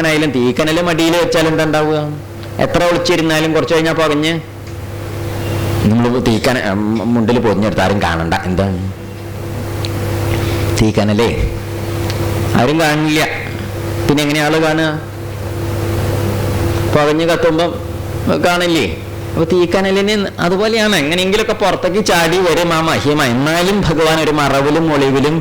ായാലും തീക്കനല് മടിയിൽ വെച്ചാൽ എന്താ ഉണ്ടാവുക? എത്ര ഒളിച്ചിരുന്നാലും കുറച്ച് കഴിഞ്ഞാൽ പകഞ്ഞ് നമ്മൾ മുണ്ടിൽ പൊതിഞ്ഞെടുത്ത് ആരും കാണണ്ട. എന്താ തീക്കനലേ ആരും കാണില്ല. പിന്നെ എങ്ങനെ ആള് കാണുക? പകഞ്ഞ് കത്തുമ്പം കാണില്ലേ? അപ്പൊ തീക്കനലിന് അതുപോലെയാണ്. എങ്ങനെയെങ്കിലുമൊക്കെ പുറത്തേക്ക് ചാടി വരും ആ മഹിമ. എന്നാലും ഭഗവാൻ ഒരു മറവിലും ഒളിവിലും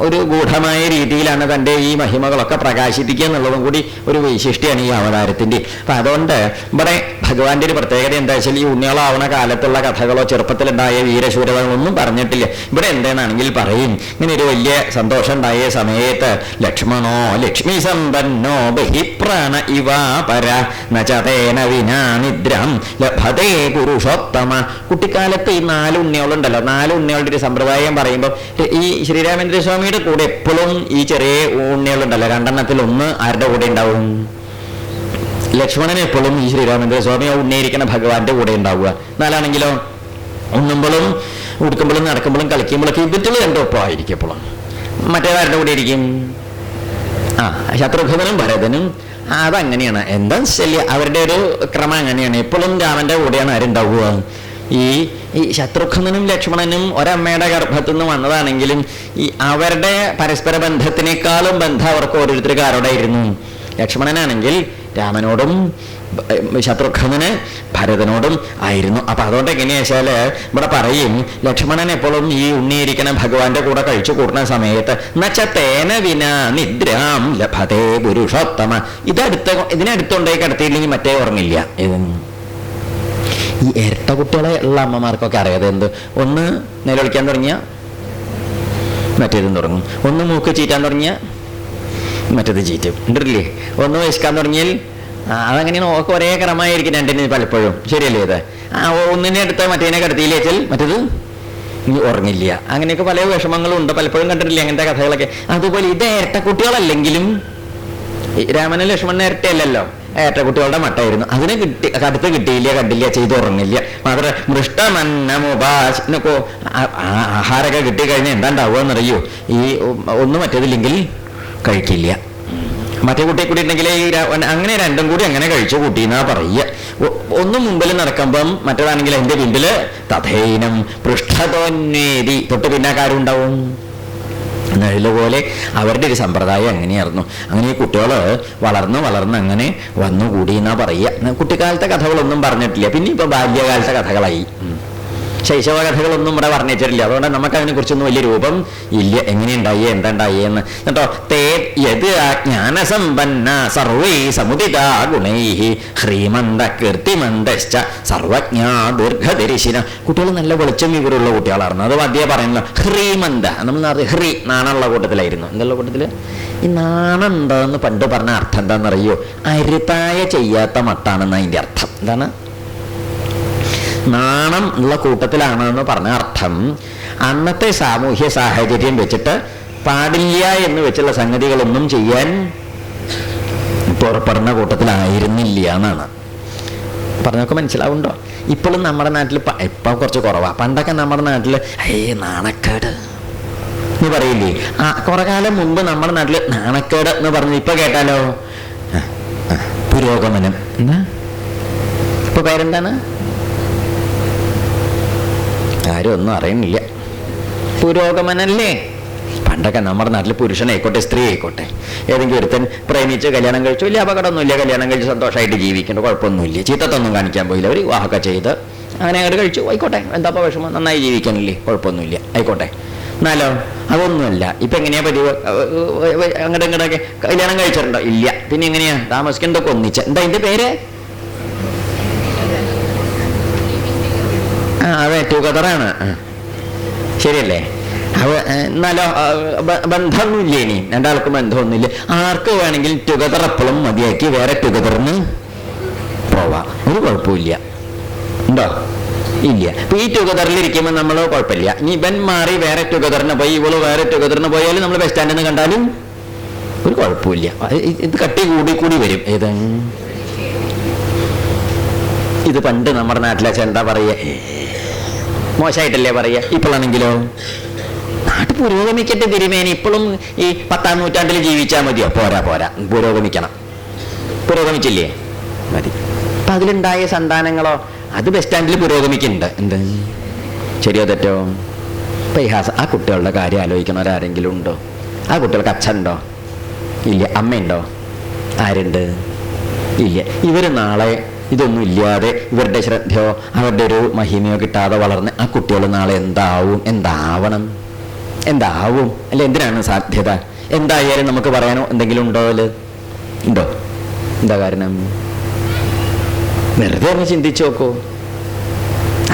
ഒരു ഗൂഢമായ രീതിയിലാണ് തൻ്റെ ഈ മഹിമകളൊക്കെ പ്രകാശിപ്പിക്കുക എന്നുള്ളതും കൂടി ഒരു വൈശിഷ്ട്യമാണ് ഈ അവതാരത്തിൻ്റെ. അപ്പം അതുകൊണ്ട് ഇവിടെ ഭഗവാന്റെ ഒരു പ്രത്യേകത എന്താ വെച്ചാൽ ഈ ഉണ്ണികളാവണ കാലത്തുള്ള കഥകളോ ചെറുപ്പത്തിലുണ്ടായ വീരശൂരതകളൊന്നും പറഞ്ഞിട്ടില്ല. ഇവിടെ എന്താണെങ്കിൽ പറയും, ഇങ്ങനെ ഒരു വലിയ സന്തോഷം ഉണ്ടായ സമയത്ത് ലക്ഷ്മണോ ലക്ഷ്മി സമ്പന്നോ ബഹിപ്രാണ ഇവാപര നചതേന വിനാ നിദ്രം ലഭതേ പുരുഷോത്തമ. കുട്ടിക്കാലത്ത് ഈ 4 ഉണ്ണികളുണ്ടല്ലോ, 4 ഉണ്ണികളുടെ ഒരു സമ്പ്രദായം പറയുമ്പോൾ ഈ ശ്രീരാമേന്ദ്ര സ്വാമിയുടെ കൂടെ എപ്പോഴും ഈ ചെറിയ ഉണ്ണികളുണ്ടല്ലോ, 2 1 ആരുടെ കൂടെ ഉണ്ടാവും? ലക്ഷ്മണന് എപ്പോഴും ഈ ശ്രീരാമേന്ദ്ര സ്വാമി ഉണ്ണിയിരിക്കുന്ന ഭഗവാന്റെ കൂടെ ഉണ്ടാവുക. 4 ഉണ്ണുമ്പോഴും ഉടുക്കുമ്പോഴും നടക്കുമ്പോഴും കളിക്കുമ്പോഴൊക്കെ ഇവറ്റുകൾ 2 ഒപ്പമായിരിക്കും എപ്പോഴും. മറ്റേതാരുടെ കൂടെ ഇരിക്കും? ശത്രുഘ്നനും ഭരതനും. അതങ്ങനെയാണ്. എന്താ ശല്യം, അവരുടെ ഒരു ക്രമം അങ്ങനെയാണ്. എപ്പോഴും രാമന്റെ കൂടെയാണ് ആരുണ്ടാവുക? ഈ ശത്രുഘ്നനും ലക്ഷ്മണനും ഒരമ്മയുടെ ഗർഭത്തിൽ നിന്ന് വന്നതാണെങ്കിലും ഈ അവരുടെ പരസ്പര ബന്ധത്തിനേക്കാളും ബന്ധം അവർക്ക് ഓരോരുത്തർക്ക് ആരോടായിരുന്നു? ലക്ഷ്മണനാണെങ്കിൽ രാമനോടും ശത്രുഘ്നന് ഭരതനോടും ആയിരുന്നു. അപ്പൊ അതുകൊണ്ട് എങ്ങനെയാ വെച്ചാല് ഇവിടെ പറയും, ലക്ഷ്മണൻ എപ്പോഴും ഈ ഉണ്ണിയിരിക്കുന്ന ഭഗവാന്റെ കൂടെ കഴിച്ചു കൂടുന്ന സമയത്ത് നച്ചതേന വിനാ നിദ്രാം ലഭതേ പുരുഷോത്തമ. ഇതിനടുത്തുണ്ടായി കിടത്തിയില്ലെങ്കിൽ മറ്റേ ഉറങ്ങില്ല. ഈ ഇരട്ട കുട്ടികളെ ഉള്ള അമ്മമാർക്കൊക്കെ അറിയാതെ എന്ത്, ഒന്ന് നിലവിളിക്കാൻ തുടങ്ങിയ മറ്റേതും തുടങ്ങും, ഒന്ന് മൂക്ക് ചീറ്റാൻ തുടങ്ങിയ മറ്റേത് ചീറ്റും. ഉണ്ടല്ലേ? ഒന്ന് വയസ്ക്കാൻ തുടങ്ങിയാൽ അതങ്ങനെയാണ്. ഒക്കെ ഒരേ ക്രമമായിരിക്കും രണ്ടിന് പലപ്പോഴും. ശരിയല്ലേ? ഇത് ഒന്നിനെ എടുത്ത് മറ്റേനെ കിടത്തിയില്ലേച്ചാൽ മറ്റേത് ഉറങ്ങില്ല. അങ്ങനെയൊക്കെ പല വിഷമങ്ങളും ഉണ്ട്. പലപ്പോഴും കണ്ടിട്ടില്ലേ അങ്ങനത്തെ കഥകളൊക്കെ? അതുപോലെ ഇത് ഇരട്ട കുട്ടികളല്ലെങ്കിലും രാമനും ലക്ഷ്മണനും ഇരട്ടയല്ലല്ലോ, ഏട്ടക്കുട്ടികളുടെ മട്ടായിരുന്നു. അതിനെ അടുത്ത് കിട്ടിയില്ല, കണ്ടില്ല, ചെയ്ത് ഉറങ്ങില്ല. മാത്രം മൃഷ്ടമന്നമുപാശനക്കോ ആഹാരമൊക്കെ കിട്ടിക്കഴിഞ്ഞാൽ എന്താ ഉണ്ടാവുക എന്നറിയോ? ഈ ഒന്ന് മറ്റേതില്ലെങ്കിൽ കഴിക്കില്ല. മറ്റേ കുട്ടിയെ കൂടി ഉണ്ടെങ്കിൽ അങ്ങനെ 2 കൂടി അങ്ങനെ കഴിച്ചു കൂട്ടിന്നാ പറയുക. ഒന്ന് മുമ്പിൽ നടക്കുമ്പം മറ്റേതാണെങ്കിൽ അതിന്റെ പിമ്പില് തഥൈനം പൃഷ്ഠതോന്നേതി, തൊട്ട് പിന്നാക്കാരും ഉണ്ടാവും. പോലെ അവരുടെ ഒരു സമ്പ്രദായം അങ്ങനെയായിരുന്നു. അങ്ങനെ ഈ കുട്ടികൾ വളർന്ന് അങ്ങനെ വന്നുകൂടി എന്നാ പറയുക. കുട്ടിക്കാലത്തെ കഥകളൊന്നും പറഞ്ഞിട്ടില്ല. പിന്നെ ഇപ്പൊ ബാല്യകാലത്തെ കഥകളായി. ശൈശവ കഥകളൊന്നും ഇവിടെ വർണ്ണിച്ചിട്ടില്ല. അതുകൊണ്ട് നമുക്ക് അതിനെ കുറിച്ചൊന്നും വലിയ രൂപം ഇല്ല. എങ്ങനെയുണ്ടായി, എന്താ ഉണ്ടായെന്ന് കേട്ടോ. തേ യത് ജ്ഞാനസമ്പന്ന സർവൈ സമുദിതാ ഗുണൈഹി ഹ്രീമന്ത കീർത്തിമന്തശ്ച സർവജ്ഞാ ദീർഘദരിശിന. കുട്ടികൾ നല്ല വെളിച്ചം വിവരമുള്ള കുട്ടികളായിരുന്നു. അത് മധ്യേ പറയുന്നത് ഹ്രീമന്ത. നമ്മൾ ഹ്രീ നാണുള്ള കൂട്ടത്തിലായിരുന്നു. എന്നുള്ള കൂട്ടത്തില് ഈ നാണം എന്താന്ന് പണ്ട് പറഞ്ഞ അർത്ഥം എന്താണെന്നറിയോ? അരുതായ ചെയ്യാത്ത മട്ടാണെന്ന് അതിൻ്റെ അർത്ഥം. എന്താണ്? നാണം ഉള്ള കൂട്ടത്തിലാണെന്ന് പറഞ്ഞ അർത്ഥം അന്നത്തെ സാമൂഹ്യ സാഹചര്യം വെച്ചിട്ട് പാടില്ല എന്ന് വെച്ചുള്ള സംഗതികളൊന്നും ചെയ്യാൻ പുറപ്പെടുന്ന കൂട്ടത്തിലായിരുന്നില്ല എന്നാണ്. പറഞ്ഞൊക്കെ മനസ്സിലാവുണ്ടോ? ഇപ്പോഴും നമ്മുടെ നാട്ടിൽ ഇപ്പം കുറച്ച് കുറവാ. പണ്ടൊക്കെ നമ്മുടെ നാട്ടിൽ നാണക്കേട് എന്ന് പറയില്ലേ? കുറെ കാലം മുമ്പ് നമ്മുടെ നാട്ടിൽ നാണക്കേട് എന്ന് പറഞ്ഞു. ഇപ്പൊ കേട്ടാലോ പുരോഗമനം. എന്താ ഇപ്പൊ പേരെന്താണ്? ആരും ഒന്നും അറിയുന്നില്ല. പുരോഗമനല്ലേ? പണ്ടൊക്കെ നമ്മുടെ നാട്ടിൽ പുരുഷനായിക്കോട്ടെ സ്ത്രീ ആയിക്കോട്ടെ ഏതെങ്കിലും ഒരുത്തൻ പ്രേമിച്ച് കല്യാണം കഴിച്ചു, വലിയ അപകടമൊന്നുമില്ല, കല്യാണം കഴിച്ച് സന്തോഷമായിട്ട് ജീവിക്കേണ്ട, കുഴപ്പമൊന്നുമില്ല, ചീത്തത്തൊന്നും കാണിക്കാൻ പോയില്ല, ഒരു വിവാഹമൊക്കെ ചെയ്ത് അങ്ങനെ അങ്ങോട്ട് കഴിച്ചു, ആയിക്കോട്ടെ, എന്താ വിഷമം, നന്നായി ജീവിക്കാനില്ലേ, കുഴപ്പമൊന്നുമില്ല, ആയിക്കോട്ടെ. എന്നാലോ അതൊന്നുമല്ല. ഇപ്പം എങ്ങനെയാ പതിവ്? അങ്ങോട്ട് ഇങ്ങോട്ടൊക്കെ കല്യാണം കഴിച്ചിട്ടുണ്ടോ? ഇല്ല. പിന്നെ എങ്ങനെയാ താമസിക്കുന്നതൊക്കെ ഒന്നിച്ച്? എന്താ ഇതിൻ്റെ പേര്? അതെ, ടുഗദറാണ്. ശരിയല്ലേ? എന്നാലോ ബന്ധമൊന്നുമില്ല. ഇനി 2 ബന്ധമൊന്നുമില്ല. ആർക്ക് വേണമെങ്കിൽ ടുഗദർ എപ്പോഴും മതിയാക്കി വേറെ ടുഗദറിന് പോവാം, ഒരു കുഴപ്പമില്ല. ഉണ്ടോ? ഇല്ല. അപ്പൊ ഈ ടുഗദറിൽ ഇരിക്കുമ്പോൾ നമ്മൾ കുഴപ്പമില്ല. ഇനി ഇവൻ മാറി വേറെ ടുഗദറിന് പോയി, ഇവള് വേറെ ടുഗദറിന് പോയാലും നമ്മൾ ബസ് സ്റ്റാൻഡിൽ നിന്ന് കണ്ടാലും ഒരു കുഴപ്പമില്ല. ഇത് കട്ടി കൂടി വരും. ഇത് പണ്ട് നമ്മുടെ നാട്ടിലെ എന്താ പറയുക, മോശമായിട്ടല്ലേ പറയുക. ഇപ്പോഴാണെങ്കിലോ അത് പുരോഗമിക്കട്ടെ തിരുമേനി. ഇപ്പോഴും ഈ 10-ാം നൂറ്റാണ്ടിൽ ജീവിച്ചാൽ മതിയോ? പോരാ, പുരോഗമിക്കണം. പുരോഗമിച്ചില്ലേ? മതി. അപ്പൊ അതിലുണ്ടായ സന്താനങ്ങളോ അത് ബസ് സ്റ്റാൻഡിൽ പുരോഗമിക്കുന്നുണ്ട്. എന്ത് ശരിയോ തെറ്റോ? പരിഹാസം. ആ കുട്ടികളുടെ കാര്യം ആലോചിക്കണവരാരെങ്കിലും ഉണ്ടോ? ആ കുട്ടികൾക്ക് അച്ഛനുണ്ടോ? ഇല്ല. അമ്മയുണ്ടോ? ആരുണ്ട്? ഇല്ല. ഇവർ നാളെ ഇതൊന്നും ഇല്ലാതെ ഇവരുടെ ശ്രദ്ധയോ അവരുടെ ഒരു മഹിമയോ കിട്ടാതെ വളർന്ന് ആ കുട്ടികൾ നാളെ എന്താവണം? അല്ലെ? എന്തിനാണ് സാധ്യത? എന്തായാലും നമുക്ക് പറയാനോ എന്തെങ്കിലും ഉണ്ടോ? ഉണ്ടോ? എന്താ കാരണം? വെറുതെ ഒന്ന് ചിന്തിച്ചു നോക്കൂ.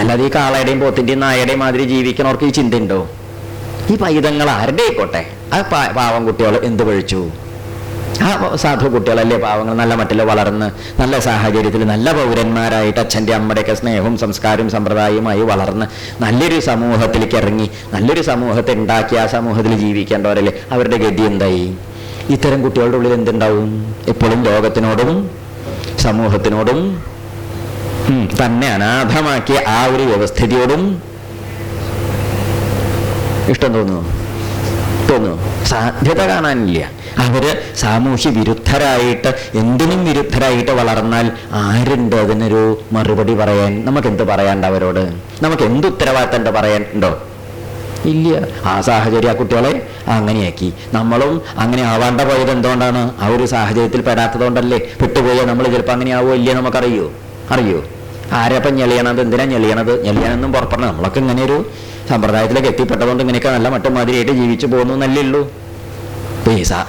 അല്ലാതെ ഈ കാളയുടെയും പോത്തിൻ്റെയും നായയുടെയും മാതിരി ജീവിക്കണവർക്ക് ഈ ചിന്തയുണ്ടോ? ഈ പൈതങ്ങൾ ആരുടെ ആയിക്കോട്ടെ, ആ പാവം കുട്ടികൾ എന്ത് പഴിച്ചു? ആ സാധു കുട്ടികളല്ലേ പാവങ്ങൾ, നല്ല മട്ടിൽ വളർന്ന് നല്ല സാഹചര്യത്തിൽ നല്ല പൗരന്മാരായിട്ട് അച്ഛൻ്റെ അമ്മയുടെയൊക്കെ സ്നേഹവും സംസ്കാരവും സമ്പ്രദായവുമായി വളർന്ന് നല്ലൊരു സമൂഹത്തിലേക്ക് ഇറങ്ങി നല്ലൊരു സമൂഹത്തെ ഉണ്ടാക്കി ആ സമൂഹത്തിൽ ജീവിക്കേണ്ടവരല്ലേ? അവരുടെ ഗതി എന്തായി? ഇത്തരം കുട്ടികളുടെ ഉള്ളിൽ എന്തുണ്ടാവും? എപ്പോഴും ലോകത്തിനോടും സമൂഹത്തിനോടും തന്നെ അനാഥമാക്കിയ ആ ഒരു വ്യവസ്ഥിതിയോടും ഇഷ്ടം തോന്നുന്നു? സാധ്യത കാണാനില്ല. അവര് സാമൂഹ്യ വിരുദ്ധരായിട്ട്, എന്തിനും വിരുദ്ധരായിട്ട് വളർന്നാൽ ആരുണ്ട് അതിനൊരു മറുപടി പറയാൻ? നമുക്കെന്ത് പറയാണ്ട് അവരോട്? നമുക്ക് എന്ത് ഉത്തരവാദിത്തം പറയാൻ ഉണ്ടോ? ഇല്ല. ആ സാഹചര്യം ആ കുട്ടികളെ അങ്ങനെയാക്കി. നമ്മളും അങ്ങനെ ആവാണ്ട പോയത് എന്തുകൊണ്ടാണ്? ആ ഒരു സാഹചര്യത്തിൽ പെടാത്തതുകൊണ്ടല്ലേ? പെട്ടുപോയാൽ നമ്മൾ ചിലപ്പോൾ അങ്ങനെ ആവോ ഇല്ലേ നമുക്കറിയോ? ആരപ്പം ഞെളിയണത്? എന്തിനാ ഞെളിയാനൊന്നും പുറപ്പെടണം. നമ്മളൊക്കെ ഇങ്ങനെ ഒരു സമ്പ്രദായത്തിലേക്ക് എത്തിപ്പെട്ടതുകൊണ്ട് ഇങ്ങനെയൊക്കെ നല്ല മട്ടുമാതിരിയായിട്ട് ജീവിച്ചു പോകുന്നു എന്നല്ലേ ഉള്ളൂ.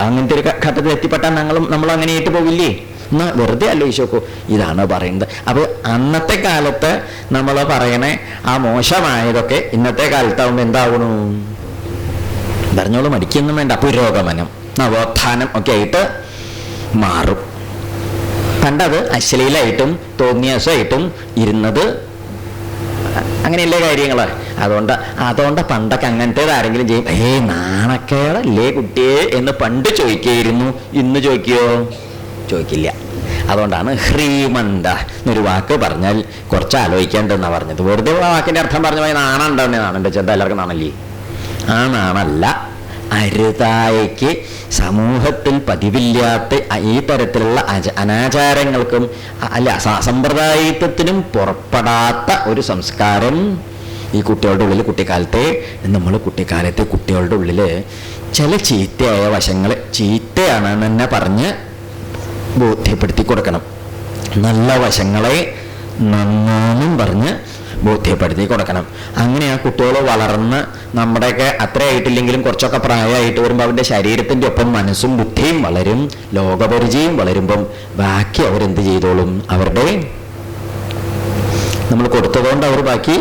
അങ്ങനത്തെ ഒരു ഘട്ടത്തിൽ എത്തിപ്പെട്ടാൽ നമ്മൾ അങ്ങനെയായിട്ട് പോകില്ലേ? എന്നാൽ വെറുതെ ആലോചിച്ച് നോക്കൂ. ഇതാണ് പറയുന്നത്. അപ്പോൾ അന്നത്തെ കാലത്ത് നമ്മൾ പറയണേ ആ മോശമായതൊക്കെ ഇന്നത്തെ കാലത്താവുമ്പോൾ എന്താവണു? പറഞ്ഞോളൂ, മടിക്കൊന്നും വേണ്ട. പുരോഗമനം, നവോത്ഥാനം ഒക്കെ ആയിട്ട് മാറും. പണ്ടത് അശ്ലീലായിട്ടും തോന്നിയാസമായിട്ടും ഇരുന്നത് അങ്ങനെയല്ലേ കാര്യങ്ങൾ? അതുകൊണ്ട് പണ്ടൊക്കെ അങ്ങനത്തേത് ആരെങ്കിലും ചെയ്യും, നാണക്കേടല്ലേ കുട്ടിയെ എന്ന് പണ്ട് ചോദിക്കായിരുന്നു. ഇന്ന് ചോദിക്കില്ല. അതുകൊണ്ടാണ് ഹ്രീമന്ത എന്നൊരു വാക്ക് പറഞ്ഞാൽ കുറച്ച് ആലോചിക്കേണ്ടെന്നാണ് പറഞ്ഞത്. വെറുതെ വാക്കിൻ്റെ അർത്ഥം പറഞ്ഞു പോയി നാണുണ്ടാവുന്നേ. നാണുണ്ട് ചെന്താ എല്ലാവർക്കും നാണല്ലേ? ആ നാണല്ല, അരുതായ്ക്ക് സമൂഹത്തിൽ പതിവില്ലാത്ത ഈ തരത്തിലുള്ള അനാചാരങ്ങൾക്കും അല്ല സമ്പ്രദായത്വത്തിനും പുറപ്പെടാത്ത ഒരു സംസ്കാരം ഈ കുട്ടികളുടെ ഉള്ളിൽ കുട്ടിക്കാലത്തെ കുട്ടികളുടെ ഉള്ളിൽ ചില ചീത്തയായ വശങ്ങൾ ചീത്തയാണെന്ന് തന്നെ പറഞ്ഞ് ബോധ്യപ്പെടുത്തി കൊടുക്കണം. നല്ല വശങ്ങളെ നന്നാന്നും പറഞ്ഞ് ബോധ്യപ്പെടുത്തി കൊടുക്കണം. അങ്ങനെ ആ കുട്ടികൾ വളർന്ന് നമ്മുടെയൊക്കെ അത്രയായിട്ടില്ലെങ്കിലും കുറച്ചൊക്കെ പ്രായമായിട്ട് വരുമ്പോൾ അവരുടെ ശരീരത്തിൻ്റെ ഒപ്പം മനസ്സും ബുദ്ധിയും വളരും, ലോകപരിചയം വളരുമ്പം ബാക്കി അവരെന്ത് ചെയ്തോളും? അവരുടെ നമ്മൾ കൊടുത്തതുകൊണ്ട് അവർ ബാക്കി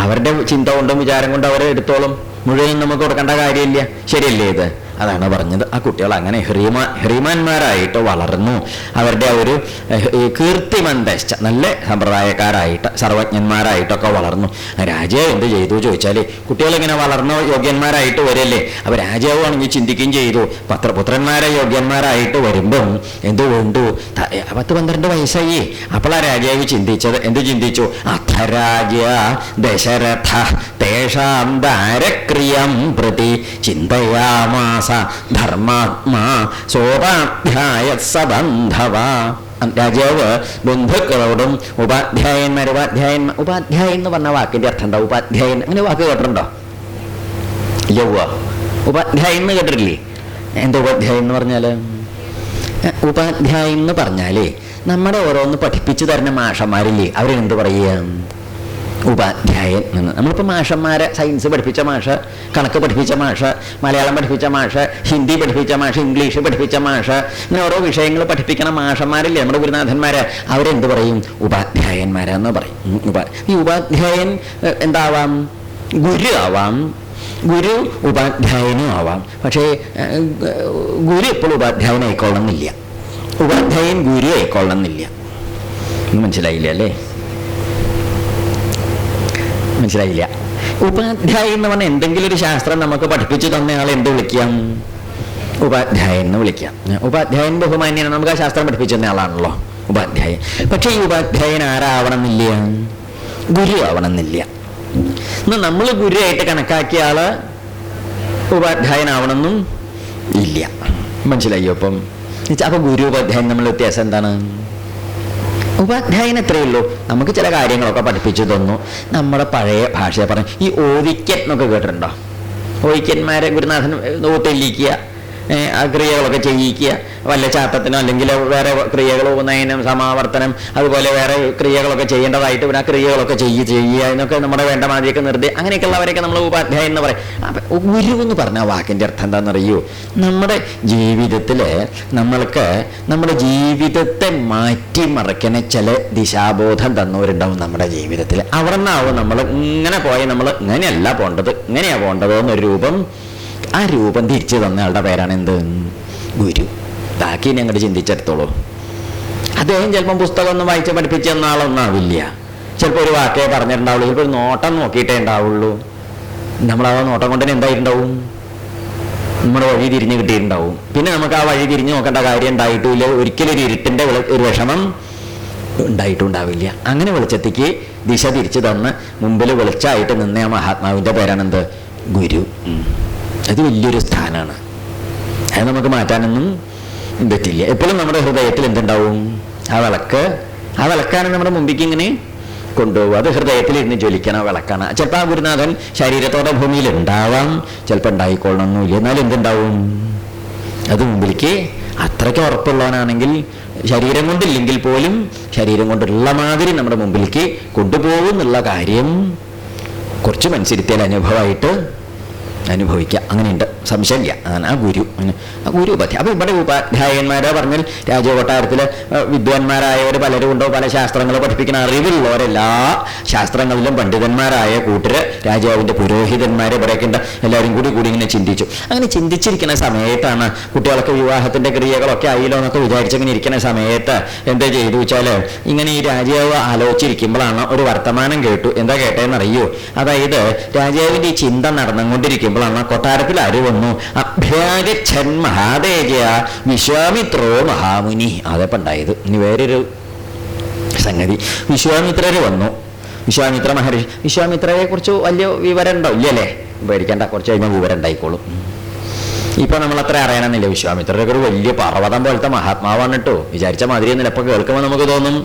അവരുടെ ചിന്ത കൊണ്ടും വിചാരം കൊണ്ടും അവരെ എടുത്തോളും. മുഴുവൻ നമുക്ക് കൊടുക്കേണ്ട കാര്യമില്ല. ശരിയല്ലേ ഇത്? അതാണ് പറഞ്ഞത്. ആ കുട്ടികൾ അങ്ങനെ ഹ്രീമാന്മാരായിട്ട് വളർന്നു. അവരുടെ ആ ഒരു കീർത്തിമന്ദശ്ച നല്ല സമ്പ്രദായക്കാരായിട്ട് സർവജ്ഞന്മാരായിട്ടൊക്കെ വളർന്നു. രാജാവ് എന്ത് ചെയ്തു ചോദിച്ചാൽ, കുട്ടികളിങ്ങനെ വളർന്ന യോഗ്യന്മാരായിട്ട് വരല്ലേ? അപ്പോൾ രാജാവ് ആണെങ്കിൽ ചിന്തിക്കുകയും ചെയ്തു. പുത്രന്മാരെ യോഗ്യന്മാരായിട്ട് വരുമ്പം എന്ത് വേണ്ടു? 10-12 വയസ്സായി. അപ്പോൾ ആ രാജാവ് എന്ത് ചിന്തിച്ചു? അഥരാജ ദശരഥ തേഷാം ദാരക്രിയം പ്രതി ചിന്തയാമാസ ധർമാത്മാ സോപാധ്യായ സബന്ധവ. രാജാവ് ബന്ധുക്കളോടും ഉപാധ്യായൻ എന്ന് പറഞ്ഞ വാക്കിന്റെ അർത്ഥം ഉണ്ടോ? ഉപാധ്യായൻ അങ്ങനെ വാക്ക് കേട്ടിട്ടുണ്ടോ? യൗവ ഉപാധ്യായൻ എന്ന് കേട്ടിട്ടില്ലേ? എന്താ ഉപാധ്യായൻ എന്ന് പറഞ്ഞാല്? ഉപാധ്യായൻ എന്ന് പറഞ്ഞാലേ നമ്മുടെ ഓരോന്ന് പഠിപ്പിച്ചു തരുന്ന മാഷന്മാരില്ലേ, അവരെന്ത് പറയുക? ഉപാധ്യായൻ എന്ന്. നമ്മളിപ്പോൾ മാഷന്മാരെ സയൻസ് പഠിപ്പിച്ച മാഷ്, കണക്ക് പഠിപ്പിച്ച മാഷ്, മലയാളം പഠിപ്പിച്ച മാഷ്, ഹിന്ദി പഠിപ്പിച്ച മാഷ്, ഇംഗ്ലീഷ് പഠിപ്പിച്ച മാഷ്, ഇങ്ങനെ ഓരോ വിഷയങ്ങൾ പഠിപ്പിക്കണ മാഷന്മാരില്ലേ നമ്മുടെ ഗുരുനാഥന്മാര്, അവരെന്ത് പറയും? ഉപാധ്യായന്മാരെന്ന് പറയും. ഈ ഉപാധ്യായൻ എന്താവാം? ഗുരു ആവാം, ഗുരു ഉപാധ്യായനും ആവാം. പക്ഷേ ഗുരു എപ്പോഴും ഉപാധ്യായനായിക്കൊള്ളണമെന്നില്ല, ഉപാധ്യായൻ ഗുരു ആയിക്കൊള്ളണമെന്നില്ല. മനസ്സിലായില്ല അല്ലേ? മനസ്സിലായില്ല. ഉപാധ്യായൻ എന്ന് പറഞ്ഞാൽ എന്തെങ്കിലും ഒരു ശാസ്ത്രം നമുക്ക് പഠിപ്പിച്ചു തന്നയാൾ എന്ത് വിളിക്കാം? ഉപാധ്യായൻ എന്ന് വിളിക്കാം. ഉപാധ്യായൻ ബഹുമാന്യനാണ്, നമുക്ക് ആ ശാസ്ത്രം പഠിപ്പിച്ചു തന്നയാളാണല്ലോ ഉപാധ്യായൻ. പക്ഷേ ഈ ഉപാധ്യായൻ ആരാവണമെന്നില്ല? ഗുരു ആവണമെന്നില്ല. എന്നാൽ നമ്മൾ ഗുരുവായിട്ട് കണക്കാക്കിയ ആള് ഉപാധ്യായനാവണമെന്നും ഇല്ല. മനസ്സിലായോ? അപ്പം ഗുരു ഉപാധ്യായൻ നമ്മൾ വ്യത്യാസം എന്താണ്? ഉപാധ്യായൻ എത്രയേ ഉള്ളൂ, നമുക്ക് ചില കാര്യങ്ങളൊക്കെ പഠിപ്പിച്ചു തന്നു. നമ്മുടെ പഴയ ഭാഷയെ പറഞ്ഞു ഈ ഓവിക്കൻ എന്നൊക്കെ കേട്ടിട്ടുണ്ടോ? ഓവിക്കന്മാരെ ഗുരുനാഥൻ തെല്ലിക്കുക, ആ ക്രിയകളൊക്കെ ചെയ്യിക്കുക, വല്ല ചാട്ടത്തിനോ അല്ലെങ്കിൽ വേറെ ക്രിയകളോ, നയനം, സമാവർത്തനം, അതുപോലെ വേറെ ക്രിയകളൊക്കെ ചെയ്യേണ്ടതായിട്ട് പിന്നെ ആ ക്രിയകളൊക്കെ ചെയ്യുക എന്നൊക്കെ നമ്മുടെ വേണ്ട മാതിരിയൊക്കെ അങ്ങനെയൊക്കെയുള്ളവരെയൊക്കെ നമ്മൾ ഉപാധ്യായൻ എന്ന് പറയും. അപ്പം ഗുരു എന്ന് പറഞ്ഞ വാക്കിൻ്റെ അർത്ഥം എന്താണെന്നറിയൂ? നമ്മുടെ ജീവിതത്തിൽ നമ്മൾക്ക് നമ്മുടെ ജീവിതത്തെ മാറ്റിമറിക്കുന്ന ചില ദിശാബോധം തന്നവരുണ്ടാവും നമ്മുടെ ജീവിതത്തിൽ. അവിടെ നിന്നാവും നമ്മൾ ഇങ്ങനെ പോയി നമ്മൾ ഇങ്ങനെയല്ല പോകേണ്ടത്, ഇങ്ങനെയാണ് പോകേണ്ടത് എന്നൊരു രൂപം, ആ രൂപം തിരിച്ചു തന്ന ആളുടെ പേരാണ് എന്ത്? ഗുരു. ബാക്കി ഇനി അങ്ങോട്ട് ചിന്തിച്ചെടുത്തോളൂ. അദ്ദേഹം ചിലപ്പം പുസ്തകമൊന്നും വായിച്ച് പഠിപ്പിച്ച് തന്ന ആളൊന്നും ആവില്ല. ചിലപ്പോൾ ഒരു വാക്കേ പറഞ്ഞിട്ടുണ്ടാവുള്ളൂ, ചിലപ്പോൾ ഒരു നോട്ടം നോക്കിയിട്ടേ ഉണ്ടാവുള്ളൂ. നമ്മൾ ആ നോട്ടം കൊണ്ട് തന്നെ എന്തായിട്ടുണ്ടാവും? നമ്മുടെ വഴി തിരിഞ്ഞ് കിട്ടിയിട്ടുണ്ടാവും. പിന്നെ നമുക്ക് ആ വഴി തിരിഞ്ഞ് നോക്കേണ്ട കാര്യം ഉണ്ടായിട്ടില്ല. ഒരിക്കലും ഒരു ഇരുട്ടിൻ്റെ ഒരു വിഷമം ഉണ്ടായിട്ടുണ്ടാവില്ല. അങ്ങനെ വെളിച്ചത്തേക്ക് ദിശ തിരിച്ചു തന്ന് മുമ്പിൽ വെളിച്ചമായിട്ട് നിന്ന ആ മഹാത്മാവിൻ്റെ പേരാണെന്ത്? ഗുരു. അത് വലിയൊരു സ്ഥാനമാണ്. അത് നമുക്ക് മാറ്റാനൊന്നും പറ്റില്ല. എപ്പോഴും നമ്മുടെ ഹൃദയത്തിൽ എന്തുണ്ടാവും? ആ വിളക്കാണ് നമ്മുടെ മുമ്പിലേക്ക് ഇങ്ങനെ കൊണ്ടുപോകും. അത് ഹൃദയത്തിൽ ഇരുന്ന് ജ്വലിക്കണ വിളക്കാണ്. ചിലപ്പോൾ ആ ഗുരുനാഥൻ ശരീരത്തോടെ ഭൂമിയിൽ ഉണ്ടാവാം, ചിലപ്പോൾ ഉണ്ടായിക്കൊള്ളണമെന്നില്ല. എന്നാലും എന്തുണ്ടാവും? അത് മുമ്പിലേക്ക് അത്രയ്ക്ക് ഉറപ്പുള്ളവനാണെങ്കിൽ ശരീരം കൊണ്ടില്ലെങ്കിൽ പോലും ശരീരം കൊണ്ടുള്ള മാതിരി നമ്മുടെ മുമ്പിലേക്ക് കൊണ്ടുപോകും എന്നുള്ള കാര്യം കുറച്ച് മനസ്സിരുത്തിയാൽ അനുഭവമായിട്ട് അനുഭവിക്കാം. അങ്ങനെയുണ്ട്, സംശയമില്ല. അതാണ് ആ ഗുരു. ആ ഗുരു ഉപാധ്യായ. അപ്പോൾ ഇവിടെ ഉപാധ്യായന്മാരെ പറഞ്ഞാൽ രാജകൊട്ടാരത്തിൽ വിദ്വാൻമാരായവർ പലരും ഉണ്ടോ, പല ശാസ്ത്രങ്ങൾ പഠിപ്പിക്കുന്ന അറിവുള്ളവരെല്ലാ ശാസ്ത്രങ്ങളിലും പണ്ഡിതന്മാരായ കൂട്ടർ രാജാവിൻ്റെ പുരോഹിതന്മാരെ ഇവിടെയൊക്കെ ഉണ്ട്. എല്ലാവരും കൂടി ഇങ്ങനെ ചിന്തിച്ചു. അങ്ങനെ ചിന്തിച്ചിരിക്കുന്ന സമയത്താണ് കുട്ടികളൊക്കെ വിവാഹത്തിൻ്റെ ക്രിയകളൊക്കെ ആയില്ലോ എന്നൊക്കെ വിചാരിച്ചിങ്ങനെ ഇരിക്കുന്ന സമയത്ത് എന്താ ചെയ്തു വെച്ചാൽ ഇങ്ങനെ ഈ രാജാവ് ആലോചിച്ചിരിക്കുമ്പോഴാണ് ഒരു വർത്തമാനം കേട്ടു. എന്താ കേട്ടതെന്നറിയോ? അതായത് രാജാവിൻ്റെ ഈ ചിന്ത നടന്നുകൊണ്ടിരിക്കുമ്പോഴാണ് കൊട്ടാരത്തിൽ ആര് വന്നു? അഭ്യാഗച്ഛൻ മഹാതേജ വിശ്വാമിത്രോ മഹാമുനി. അതപ്പം ഉണ്ടായത്. ഇനി വേറൊരു സംഗതി, വിശ്വാമിത്രര് വന്നു. വിശ്വാമിത്ര മഹർഷി. വിശ്വാമിത്രയെ കുറിച്ച് വലിയ വിവരം ഉണ്ടാവും ഇല്ലല്ലേ? പേടിക്കേണ്ട, കുറച്ച് കഴിഞ്ഞാൽ വിവരം ഉണ്ടായിക്കോളും. ഇപ്പൊ നമ്മളത്ര അറിയണമെന്നില്ല. വിശ്വാമിത്രരൊക്കെ ഒരു വലിയ പർവ്വതം പോലത്തെ മഹാത്മാവാണ് കേട്ടോ. വിചാരിച്ച മാതിരി ചിലപ്പോൾ കേൾക്കുമ്പോൾ നമുക്ക് തോന്നും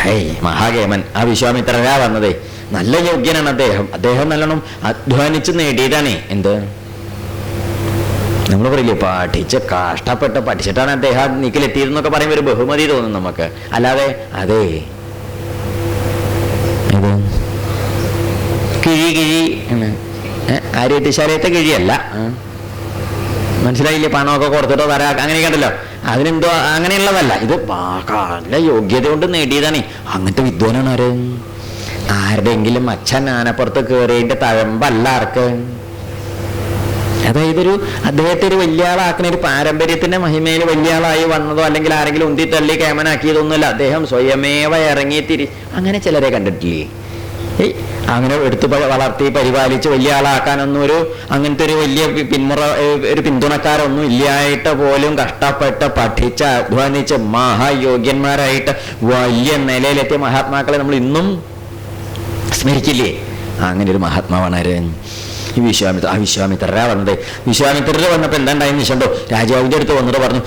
ഹേയ് മഹാകേമൻ. ആ വിശ്വാമിത്രരാ വന്നതേ. നല്ല യോഗ്യനാണ് അദ്ദേഹം നല്ലോണം അധ്വാനിച്ച് നേടിയതാണേ. എന്ത് നമ്മൾ പറയില്ലേ, പഠിച്ച് കഷ്ടപ്പെട്ട് പഠിച്ചിട്ടാണ് അദ്ദേഹം നീക്കിലെത്തിയതെന്നൊക്കെ പറയുമ്പോൾ ഒരു ബഹുമതി തോന്നും നമുക്ക്. അല്ലാതെ അതേ ഇത് കിഴി ആര്യട്ടിശാലയത്തെ കിഴിയല്ല. മനസ്സിലായില്ലേ? പണമൊക്കെ കൊടുത്തിട്ടോ തരാ അങ്ങനെയൊക്കെ ഉണ്ടല്ലോ, അതിനെന്തോ അങ്ങനെയുള്ളതല്ല. ഇത് നല്ല യോഗ്യത കൊണ്ട് നേടിയതാണ്. അങ്ങനത്തെ വിദ്വാനാണ് ആര്? ആരുടെയെങ്കിലും അച്ഛൻ ആനപ്പുറത്ത് കയറിയതിൻ്റെ തഴമ്പല്ല ആർക്ക്. അതായത് അദ്ദേഹത്തെ ഒരു വലിയ ആളാക്കുന്ന ഒരു പാരമ്പര്യത്തിന്റെ മഹിമയിൽ വലിയ ആളായി വന്നതോ അല്ലെങ്കിൽ ആരെങ്കിലും ഉന്തി തള്ളി കേമനാക്കിയതൊന്നുമല്ല. അദ്ദേഹം സ്വയമേവ ഇറങ്ങി അങ്ങനെ ചിലരെ കണ്ടിട്ടില്ലേ? അങ്ങനെ എടുത്തു വളർത്തി പരിപാലിച്ച് വലിയ ആളാക്കാനൊന്നും അങ്ങനത്തെ ഒരു വലിയ ഒരു പിന്തുണക്കാരൊന്നും ഇല്ലായിട്ട് പോലും കഷ്ടപ്പെട്ട് പഠിച്ച് അധ്വാനിച്ച് മഹായോഗ്യന്മാരായിട്ട് വലിയ നിലയിലെത്തിയ മഹാത്മാക്കളെ നമ്മൾ ഇന്നും സ്മരിക്കില്ലേ? അങ്ങനെ ഒരു മഹാത്മാവാണ് ആര്? ഈ വിശ്വാമിത്രരാ വന്നത്. വിശ്വാമിത്രര് വന്നപ്പോൾ എന്താ ഉണ്ടായെന്ന് വെച്ചിട്ടുണ്ടോ? രാജാവിൻ്റെ അടുത്ത് വന്നിട്ട് പറഞ്ഞു,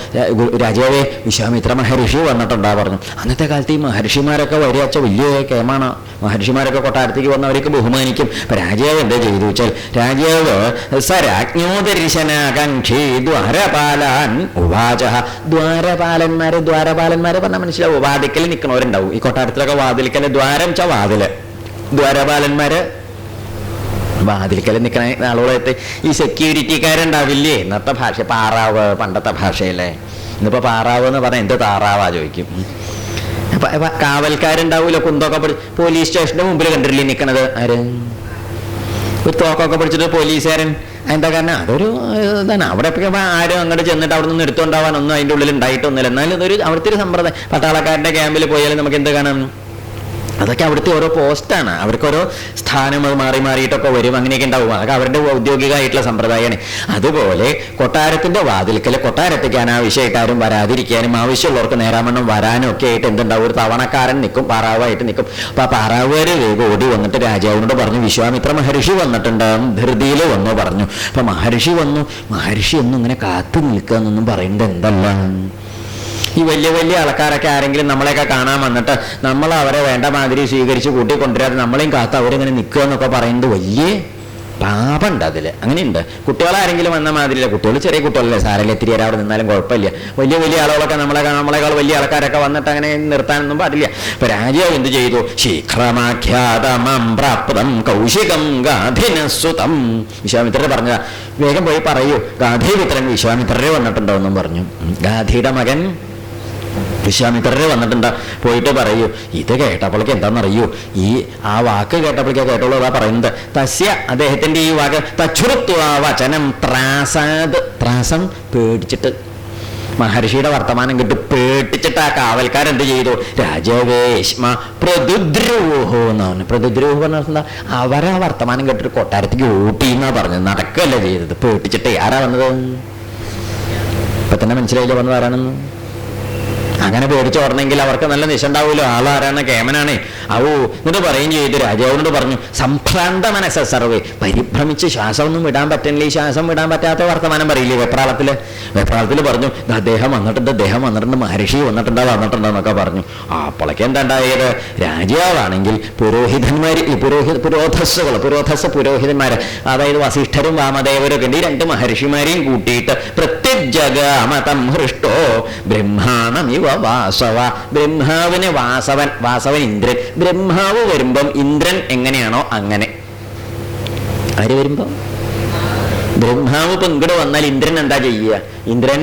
രാജാവേ വിശ്വാമിത്ര മഹർഷി വന്നിട്ടുണ്ടാ പറഞ്ഞു. അന്നത്തെ കാലത്ത് ഈ മഹർഷിമാരൊക്കെ വരികച്ച വലിയ കേമാണ്. മഹർഷിമാരൊക്കെ കൊട്ടാരത്തേക്ക് വന്നവരൊക്കെ ബഹുമാനിക്കും. അപ്പൊ രാജാവ് എന്താ ചെയ്തു വെച്ചാൽ, രാജാവ് സരാജ്ഞോദർശനാകാംക്ഷി ദ്വാരപാലാൻ ഉവാച. ദ്വാരപാലന്മാര് പറഞ്ഞാൽ മനസ്സിലാവും. വാതിക്കൽ നിൽക്കണവരുണ്ടാവും ഈ കൊട്ടാരത്തിലൊക്കെ. വാതിൽക്കല് ദ്വാരം ച വാതില്. ദ്വാരപാലന്മാര് വാതിൽക്കൽ നിൽക്കുന്ന ആളുകളായിട്ട് ഈ സെക്യൂരിറ്റിക്കാരുണ്ടാവില്ലേ? ഇന്നത്തെ ഭാഷ പാറാവ്, പണ്ടത്തെ ഭാഷയല്ലേ. ഇന്നിപ്പോൾ പാറാവ് എന്ന് പറഞ്ഞാൽ എന്ത് താറാവാ ചോദിക്കും. കാവൽക്കാരുണ്ടാവൂലോ, കുന്തൊക്കെ പോലീസ് സ്റ്റേഷന്റെ മുമ്പിൽ കണ്ടിട്ടില്ലേ നിൽക്കണത്? ആര്? ഒരു തോക്കൊക്കെ പിടിച്ചിട്ട് പോലീസുകാരൻ. എന്താ കാരണം? അതൊരു ഇതാണ്. അവിടെ ആരും അങ്ങോട്ട് ചെന്നിട്ട് അവിടെ നിന്ന് എടുത്തുകൊണ്ടാവാനൊന്നും അതിൻ്റെ ഉള്ളിൽ ഉണ്ടായിട്ടൊന്നുമില്ല. എന്നാലും ഇതൊരു അവിടുത്തെ ഒരു സമ്പ്രദായം. പട്ടാളക്കാരുടെ ക്യാമ്പിൽ പോയാലും നമുക്ക് എന്ത് കാണാം? അതൊക്കെ അവിടുത്തെ ഓരോ പോസ്റ്റാണ്, അവർക്ക് ഓരോ സ്ഥാനം മാറി മാറിയിട്ടൊക്കെ വരും, അങ്ങനെയൊക്കെ ഉണ്ടാവും. അതൊക്കെ അവരുടെ ഔദ്യോഗികമായിട്ടുള്ള സമ്പ്രദായമാണ്. അതുപോലെ കൊട്ടാരത്തിന്റെ വാതിൽക്കൽ കൊട്ടാരത്തേക്ക് അനാവശ്യമായിട്ട് ആരും വരാതിരിക്കാനും ആവശ്യമുള്ളവർക്ക് നേരാമണ്ണം വരാനും ഒക്കെ ആയിട്ട് എന്തുണ്ടാവും, ഒരു തവണക്കാരൻ നിൽക്കും, പാറാവായിട്ട് നിൽക്കും. അപ്പൊ ആ പാറാവുകാര് വേഗം ഓടി വന്നിട്ട് രാജാവിനോട് പറഞ്ഞു, വിശ്വാമിത്ര മഹർഷി വന്നിട്ടുണ്ട്, ധൃതിയിൽ വന്നു പറഞ്ഞു. അപ്പൊ മഹർഷി വന്നു. മഹർഷി ഒന്നും ഇങ്ങനെ കാത്തു നിൽക്കുക എന്നൊന്നും പറയുന്നത് എന്തല്ല, ഈ വലിയ വലിയ ആൾക്കാരൊക്കെ ആരെങ്കിലും നമ്മളെയൊക്കെ കാണാൻ വന്നിട്ട് നമ്മൾ അവരെ വേണ്ട മാതിരി സ്വീകരിച്ച് കൂട്ടിക്കൊണ്ടുവരാതെ നമ്മളെയും കാത്ത് അവരിങ്ങനെ നിൽക്കുക എന്നൊക്കെ പറയുന്നത് വലിയ പാപമുണ്ട് അതിൽ. അങ്ങനെയുണ്ട്. കുട്ടികളാരെങ്കിലും വന്ന മാതിരിയില്ല, കുട്ടികൾ ചെറിയ കുട്ടികളല്ലേ, സാരല്ലേ, ഇത്തിരി അവിടെ നിന്നാലും കുഴപ്പമില്ല. വലിയ വലിയ ആളുകളൊക്കെ നമ്മളെക്കാൾ വലിയ ആൾക്കാരൊക്കെ വന്നിട്ട് അങ്ങനെ നിർത്താനൊന്നും പാടില്ല. ഇപ്പൊ രാജാവ് എന്ത് ചെയ്തു, ശീഘ്രമാഖ്യാതമം പ്രാപ്തം കൗശികം ഗാധിനസുതം. വിശ്വാമിത്രരെ പറഞ്ഞ വേഗം പോയി പറയൂ, ഗാധിപുത്രൻ വിശ്വാമിത്രരെ വന്നിട്ടുണ്ടോ എന്നും പറഞ്ഞു. ഗാധിയുടെ മകൻ വിശ്വാമിത്രരെ വന്നിട്ടുണ്ട്, പോയിട്ട് പറയൂ. ഇത് കേട്ടപ്പോഴേക്ക് എന്താണെന്നറിയൂ, ഈ ആ വാക്ക് കേട്ടപ്പോഴേക്ക് കേട്ടോളൂ, അതാ പറയുന്നത്. തസ്യ അദ്ദേഹത്തിന്റെ ഈ വാക്ക് തച്ചുറുത്വ വചനം ത്രാസാത്, ത്രാസം പേടിച്ചിട്ട്, മഹർഷിയുടെ വർത്തമാനം കിട്ടി പേടിച്ചിട്ട് ആ കാവൽക്കാരെന്ത് ചെയ്തു, രാജവേശ്മ പ്രതിദ്രോഹോ എന്നാണ്. പ്രതിദ്രോഹം പറഞ്ഞാൽ എന്താ, അവരാ വർത്തമാനം കേട്ടിട്ട് കൊട്ടാരത്തേക്ക് ഓട്ടി എന്നാ പറഞ്ഞത്, നടക്കല്ല ചെയ്തത്, പേടിച്ചിട്ട്. ആരാ വന്നത്, ഇപ്പൊ തന്നെ മനസ്സിലായില്ല വന്നത് ആരാണെന്ന്. അങ്ങനെ പേടിച്ചോടണമെങ്കിൽ അവർക്ക് നല്ല നിശ ഉണ്ടാവുമല്ലോ, ആളാരാണ്, കേമനാണ്. അവോ എന്നിട്ട് പറയുകയും ചെയ്തു, രാജാവിനോട് പറഞ്ഞു, സംഭ്രാന്ത മനസ്സ സർവേ, പരിഭ്രമിച്ച് ശ്വാസമൊന്നും വിടാൻ പറ്റുന്നില്ല. ഈ ശ്വാസം വിടാൻ പറ്റാത്ത വർത്തമാനം പറയില്ലേ വെപ്രാളത്തിൽ പറഞ്ഞു, അദ്ദേഹം വന്നിട്ടുണ്ട്, മഹർഷി വന്നിട്ടുണ്ടെന്നൊക്കെ പറഞ്ഞു. അപ്പോഴേക്ക് എന്താ ഉണ്ടായത്, രാജാവാണെങ്കിൽ പുരോഹിതന്മാര്, അതായത് വസിഷ്ഠരും വാമദേവരും ഒക്കെ ഈ രണ്ട് മഹർഷിമാരെയും കൂട്ടിയിട്ട് പ്രത്യജഗാമതം ഹൃഷ്ടോ ബ്രഹ്മാണമിവ വാസവ, ബ്രഹ്മാവിന് വാസവൻ ഇന്ദ്രൻ. ബ്രഹ്മാവ് വരുമ്പം ഇന്ദ്രൻ എങ്ങനെയാണോ അങ്ങനെ. ആര് വരുമ്പോ, ബ്രഹ്മാവ് ഇപ്പൊ ഇങ്ങോട്ട് വന്നാൽ ഇന്ദ്രൻ എന്താ ചെയ്യുക, ഇന്ദ്രൻ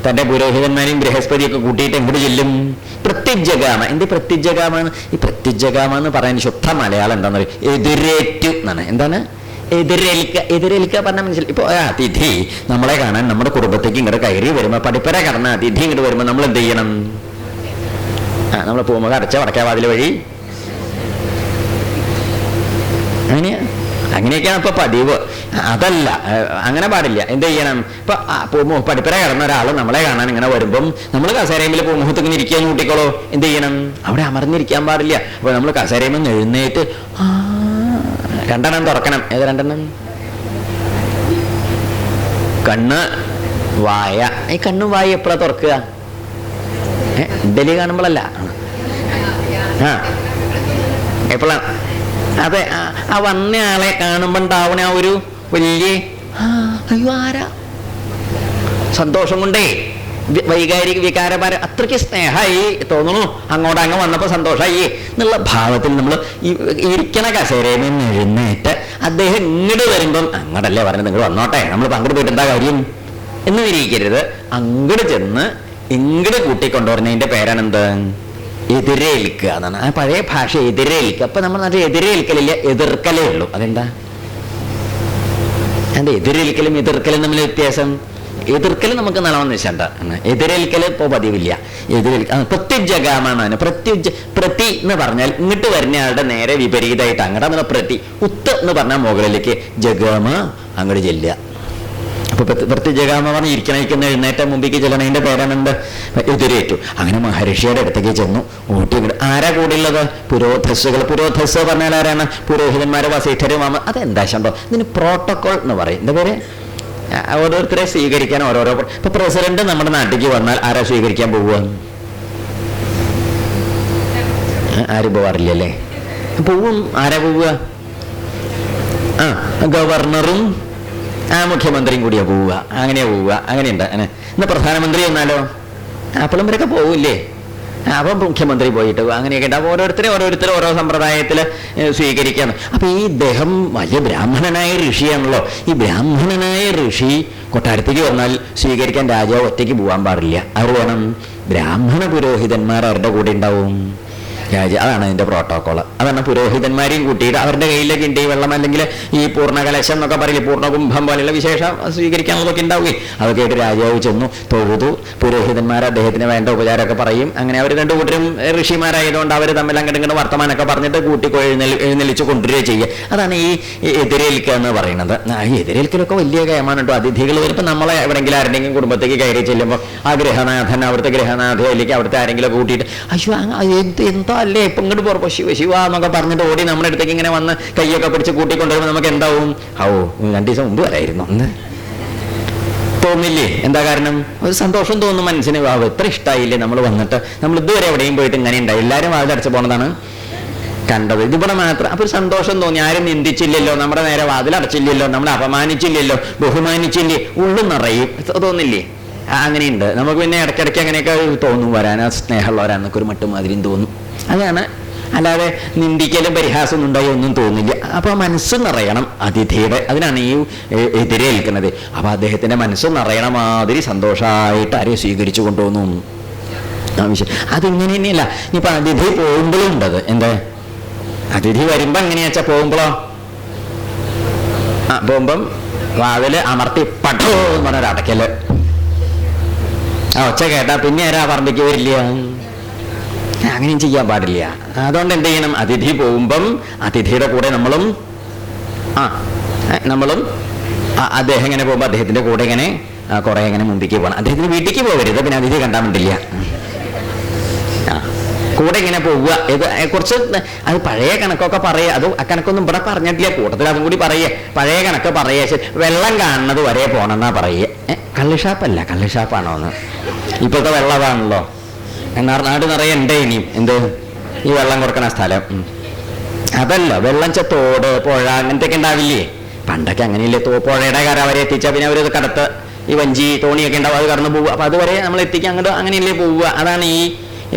തന്റെ പുരോഹിതന്മാരെയും ബൃഹസ്പതിയൊക്കെ കൂട്ടിയിട്ട് എങ്ങോട്ട് ചെല്ലും, പ്രത്യജഗാമ. എന്ത് പ്രത്യജഗാമാണ്, ഈ പ്രത്യജഗാമ എന്ന് പറയാൻ ശുദ്ധ മലയാളം എന്താന്ന് പറയും, എതിരേറ്റു എന്നാണ്. എന്താണ് എതിരേൽക്കുക പറഞ്ഞാൽ മനസ്സിലായി. ഇപ്പൊ അതിഥി നമ്മളെ കാണാൻ നമ്മുടെ കുടുംബത്തേക്ക് ഇങ്ങോട്ട് കയറി വരുമ്പോ, പടിപ്പര കടന്ന അതിഥി ഇങ്ങോട്ട് വരുമ്പോ നമ്മൾ എന്ത് ചെയ്യണം, നമ്മൾ പൂമുഖ അടച്ച വടക്കേ വാതിൽ വഴി, അങ്ങനെയൊക്കെയാണ് ഇപ്പൊ പതിവ്. അതല്ല, അങ്ങനെ പാടില്ല. എന്ത് ചെയ്യണം, ഇപ്പൊ പടിപ്പര കിടന്ന ഒരാൾ നമ്മളെ കാണാൻ ഇങ്ങനെ വരുമ്പം നമ്മൾ കസേരയിൽ പൂമുഖത്ത് ഇങ്ങനെ ഇരിക്കാൻ കൂട്ടിക്കോളൂ. എന്ത് ചെയ്യണം, അവിടെ അമർന്നിരിക്കാൻ പാടില്ല. അപ്പൊ നമ്മൾ കസേരയിൽ നിന്ന് എഴുന്നേറ്റ് രണ്ടെണ്ണം തുറക്കണം. ഏത് രണ്ടെണ്ണം, കണ്ണ് വായ. ഈ കണ്ണും വായ എപ്പോഴാ തുറക്കുക, ഡൽഹി കാണുമ്പോഴല്ല, എപ്പോഴാണ്. അതെ, ആ വന്ന ആളെ കാണുമ്പോ ഉണ്ടാവണ ആ ഒരു വലിയ അയ്യോ ആരാ സന്തോഷം കൊണ്ടേ, വൈകാരിക വികാരപര അത്രയ്ക്ക് സ്നേഹമായി തോന്നുന്നു, അങ്ങോട്ടങ്ങ് വന്നപ്പോൾ സന്തോഷമായി എന്നുള്ള ഭാവത്തിൽ നമ്മൾ ഇരിക്കണ കസേരയിൽ നിന്ന് എഴുന്നേറ്റ് അദ്ദേഹം ഇങ്ങോട്ട് വരുമ്പം, അങ്ങോട്ടല്ലേ പറഞ്ഞത്, നിങ്ങൾ വന്നോട്ടെ, നമ്മൾ അങ്ങോട്ട് പോയിട്ട് എന്താ കാര്യം എന്ന് വിരിയിക്കരുത്. അങ്ങോട്ട് ചെന്ന് ഇങ്ങോട്ട് കൂട്ടിക്കൊണ്ടുവരുന്നതിന്റെ പേരാണ് എന്ത്, എതിരേൽക്കുക എന്നാണ്. ആ പഴയ ഭാഷ എതിരേൽക്കുക. അപ്പൊ നമ്മൾ നാട്ടിൽ എതിരേൽക്കലില്ല, എതിർക്കലേ ഉള്ളൂ. അതെന്താ, എതിരേൽക്കലും എതിർക്കലും തമ്മിൽ വ്യത്യാസം. എതിർക്കൽ നമുക്ക് നല്ലോണം നിശണ്ട, എതിരേൽക്കൽ ഇപ്പോൾ പതിവില്ല. പ്രത്യുജഗാമാണ്. പ്രതി എന്ന് പറഞ്ഞാൽ ഇങ്ങോട്ട് വരുന്ന ആളുടെ നേരെ വിപരീതമായിട്ട് അങ്ങോട്ട് പ്രതി. ഉത്ത് എന്ന് പറഞ്ഞാൽ മുകളിലേക്ക്, ജഗാമ അങ്ങോട്ട് ചെല്ലുക. അപ്പൊ പ്രത്യജഗാമ പറഞ്ഞ് ഇരിക്കണ എഴുന്നേറ്റ മുമ്പിലേക്ക് ചെല്ലണതിന്റെ പേരാണെന്ത്, എതിരേറ്റു. അങ്ങനെ മഹർഷിയുടെ അടുത്തേക്ക് ചെന്നു, ഊട്ടി. ആരാ കൂടെയുള്ളത്, പുരോധസ് പറഞ്ഞാൽ ആരാണ്, പുരോഹിതന്മാരെ, വസിഷ്ഠരും. അതെന്താ ശമ്പോ, ഇതിന് പ്രോട്ടോകോൾ എന്ന് പറയും. എന്താ പേര്, ഓരോരുത്തരെ സ്വീകരിക്കാൻ ഓരോരോ. ഇപ്പൊ പ്രസിഡന്റ് നമ്മുടെ നാട്ടിലേക്ക് വന്നാൽ ആരാ സ്വീകരിക്കാൻ പോവുക, ആരും പോവാറില്ലല്ലേ, പോവും. ആരാ പോവുക, ഗവർണറും മുഖ്യമന്ത്രിയും കൂടിയാ പോവുക. അങ്ങനെയാ പോവുക, അങ്ങനെയുണ്ട്. ഇന്ന് പ്രധാനമന്ത്രി വന്നാലോ, അപ്പോഴും ഇവരൊക്കെ പോവില്ലേ, അപ്പം മുഖ്യമന്ത്രി പോയിട്ട് അങ്ങനെയൊക്കെ ഉണ്ട്. അപ്പോൾ ഓരോരുത്തരും ഓരോ സമ്പ്രദായത്തിൽ സ്വീകരിക്കുകയാണ്. അപ്പം ഈ ഇദ്ദേഹം വലിയ ബ്രാഹ്മണനായ ഋഷിയാണല്ലോ. ഈ ബ്രാഹ്മണനായ ഋഷി കൊട്ടാരത്തേക്ക് വന്നാൽ സ്വീകരിക്കാൻ രാജാവ് ഒറ്റയ്ക്ക് പോകാൻ പാടില്ല. ആര് വേണം, ബ്രാഹ്മണ പുരോഹിതന്മാർ അവരുടെ കൂടെ ഉണ്ടാവും. അതാണ് അതിൻ്റെ പ്രോട്ടോക്കോൾ. അതാണ് പുരോഹിതന്മാരെയും കൂട്ടിയിട്ട് അവരുടെ കയ്യിലേക്ക് ഉണ്ട് ഈ വെള്ളം, അല്ലെങ്കിൽ ഈ പൂർണ്ണകലശം എന്നൊക്കെ പറയില്ലേ, പൂർണ്ണകുംഭം പോലെയുള്ള വിശേഷം സ്വീകരിക്കാനുള്ളതൊക്കെ ഉണ്ടാവുകയെ. അതൊക്കെ ആയിട്ട് രാജാവ് ചെന്നു തൊഴുതു. പുരോഹിതന്മാർ അദ്ദേഹത്തിന് വേണ്ട ഉപചാരമൊക്കെ പറയും. അങ്ങനെ അവർ രണ്ടു കൂട്ടരും ഋഷിമാരായതുകൊണ്ട് അവർ തമ്മിൽ അങ്ങോട്ട് ഇങ്ങോട്ട് വർത്തമാനമൊക്കെ പറഞ്ഞിട്ട് കൂട്ടി എഴുന്നള്ളിച്ച് കൊണ്ടുവരികയും ചെയ്യുക. അതാണ് ഈ എതിരേൽക്കുക എന്ന് പറയുന്നത്. ഈ എതിരേൽക്കലൊക്കെ വലിയ കയമാണ് കേട്ടോ. അതിഥികൾ വരുമ്പോൾ നമ്മളെ എവിടെയെങ്കിലും ആരുടെയെങ്കിലും കുടുംബത്തേക്ക് കയറി ചെല്ലുമ്പോൾ ആ ഗൃഹനാഥൻ, അവിടുത്തെ ഗൃഹനാഥയിലേക്ക് അവിടുത്തെ ആരെങ്കിലും കൂട്ടിയിട്ട് അയ്യോ എന്താ അല്ലേ ഇപ്പം ഇങ്ങോട്ട് പോറപ്പോ ശിവ ശിവ എന്നൊക്കെ പറഞ്ഞിട്ട് ഓടി നമ്മുടെ അടുത്തേക്ക് ഇങ്ങനെ വന്ന് കൈയൊക്കെ പിടിച്ച് കൂട്ടിക്കൊണ്ടുവരുമ്പോൾ നമുക്ക് എന്താവും? 2 ദിവസം മുമ്പ് വരായിരുന്നു എന്ന് തോന്നില്ലേ? എന്താ കാരണം? ഒരു സന്തോഷം തോന്നും മനസ്സിന്. എത്ര ഇഷ്ടമായില്ലേ നമ്മൾ വന്നിട്ട്. നമ്മൾ ഇതുവരെ എവിടെയും പോയിട്ട് ഇങ്ങനെ ഉണ്ടായി, എല്ലാവരും വാതിലടച്ച് പോണതാണ് കണ്ടത്, ഇതിവിടെ മാത്രം. അപ്പൊ ഒരു സന്തോഷം തോന്നി. ആരും നിന്ദിച്ചില്ലല്ലോ, നമ്മുടെ നേരെ വാതിലടച്ചില്ലല്ലോ, നമ്മളെ അപമാനിച്ചില്ലല്ലോ, ബഹുമാനിച്ചില്ലേ, ഉള്ളും നിറയും. തോന്നില്ലേ? അങ്ങനെയുണ്ട് നമുക്ക്. പിന്നെ ഇടയ്ക്കിടയ്ക്ക് അങ്ങനെയൊക്കെ തോന്നും, വരാനാ സ്നേഹമുള്ളവരാന്നൊക്കെ ഒരു മട്ടുമാതിരിയും തോന്നും. അതാണ്. അല്ലാതെ നിന്ദിക്കലും പരിഹാസമൊന്നും ഉണ്ടായി ഒന്നും തോന്നില്ല. അപ്പൊ മനസ്സ് നിറയണം അതിഥിയുടെ. അതിനാണ് ഈ എതിരേൽക്കുന്നത്. അപ്പൊ അദ്ദേഹത്തിന്റെ മനസ്സ് നിറയണ മാതിരി സന്തോഷമായിട്ട് ആരെയും സ്വീകരിച്ചു കൊണ്ടുവന്നു ആവശ്യം. അതിങ്ങനെ തന്നെയല്ല. ഇനിയിപ്പൊ അതിഥി പോകുമ്പോഴും ഉണ്ടത്. എന്താ അതിഥി വരുമ്പോ എങ്ങനെയാച്ചാ പോകുമ്പോഴോ പോകുമ്പം വാതില് അമർത്തി പട്ടോ എന്ന് പറഞ്ഞൊരു അടയ്ക്കല്. ഒച്ച കേട്ടാ പിന്നെ ആരാ പറമ്പിക്ക് വരില്ല. അങ്ങനെയും ചെയ്യാൻ പാടില്ല. അതുകൊണ്ട് എന്ത് ചെയ്യണം? അതിഥി പോകുമ്പം അതിഥിയുടെ കൂടെ നമ്മളും അദ്ദേഹം ഇങ്ങനെ പോകുമ്പോൾ അദ്ദേഹത്തിന്റെ കൂടെ ഇങ്ങനെ കുറെ ഇങ്ങനെ മുമ്പിലേക്ക് പോകണം. അദ്ദേഹത്തിന് വീട്ടിലേക്ക് പോകരുത്, പിന്നെ അതിഥി കണ്ടാൻ പറ്റില്ല. കൂടെ ഇങ്ങനെ പോവുക. ഇത് കുറച്ച് അത് പഴയ കണക്കൊക്കെ പറയുക. അത് ആ കണക്കൊന്നും ഇവിടെ പറഞ്ഞിട്ടില്ല, കൂട്ടത്തിൽ അതും കൂടി പറയുക. പഴയ കണക്ക് പറയുക. വെള്ളം കാണുന്നത് വരെ പോണെന്നാ പറയുക. കള്ളുഷാപ്പല്ല, കള്ളുഷാപ്പാണോ എന്ന്. ഇപ്പോഴത്തെ വെള്ളമാണല്ലോ. നാട് നിറയെ ഉണ്ട് ഇനിയും എന്ത് ഈ വെള്ളം കൊടുക്കണ സ്ഥലം. അതല്ല, വെള്ളം തോട് പുഴ അങ്ങനത്തെയൊക്കെ ഉണ്ടാവില്ലേ? പണ്ടൊക്കെ അങ്ങനെയില്ലേ? പുഴയുടെ കര വരെ എത്തിച്ചാൽ പിന്നെ അവരത് കടത്ത് ഈ വഞ്ചി തോണിയൊക്കെ ഉണ്ടാവും, അത് കടന്ന് പോവുക. അപ്പൊ അതുവരെ നമ്മൾ എത്തിക്കാൻ അങ്ങോട്ട് അങ്ങനെയല്ലേ പോവുക. അതാണ് ഈ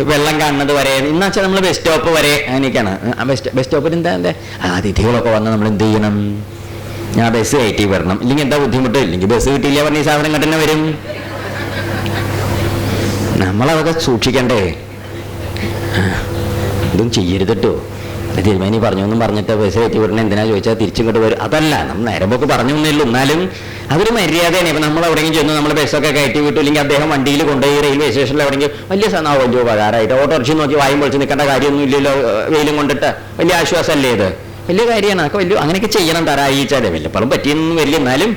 വെള്ളം കാണുന്നത് വരെ. ഇന്നാച്ചാൽ നമ്മൾ ബസ് സ്റ്റോപ്പ് വരെ അങ്ങനെയൊക്കെയാണ്. ബസ് സ്റ്റോപ്പിൽ എന്താ അതിഥികളൊക്കെ വന്ന് നമ്മൾ എന്ത് ചെയ്യണം? ഞാൻ ബസ് കയറ്റി വരണം, ഇല്ലെങ്കിൽ എന്താ ബുദ്ധിമുട്ട്? ഇല്ലെങ്കിൽ ബസ് കിട്ടിയില്ല പറഞ്ഞ ഈ സാധനം കണ്ടന്നെ വരും. നമ്മളതൊക്കെ സൂക്ഷിക്കണ്ടേ? ഇതും ചെയ്യരുത് കേട്ടോ. തിരുമേനി പറഞ്ഞൊന്നും പറഞ്ഞിട്ട് ബസ് കയറ്റി വിടണം എന്തിനാ ചോദിച്ചാൽ തിരിച്ചിങ്ങോട്ട് വരും. അതല്ല, നമ്മൾ നേരമ്പോക്ക് പറഞ്ഞു ഒന്നുമില്ല. എന്നാലും അതൊരു മര്യാദയാണ്. ഇപ്പം നമ്മൾ എവിടെയെങ്കിലും ചെന്നു നമ്മൾ ബസ്സൊക്കെ കയറ്റി വിട്ടു, ഇല്ലെങ്കിൽ അദ്ദേഹം വണ്ടിയിൽ കൊണ്ടുപോയി റെയിൽവേ സ്റ്റേഷനിൽ എവിടെയെങ്കിലും വലിയ വലിയ ഉപകാരമായിട്ട് ഓട്ടോറിക്ഷ നോക്കി വായും പൊളിച്ച് നിൽക്കേണ്ട കാര്യമൊന്നും ഇല്ലല്ലോ. വെയിലും കൊണ്ടിട്ട് വലിയ ആശ്വാസമല്ലേ ഇത്? വലിയ കാര്യമാണ്. അതൊക്കെ വലിയ അങ്ങനെയൊക്കെ ചെയ്യണം. തരായിച്ചാലേ വല്ലപ്പോഴും പറ്റിയൊന്നും വലിയ. എന്നാലും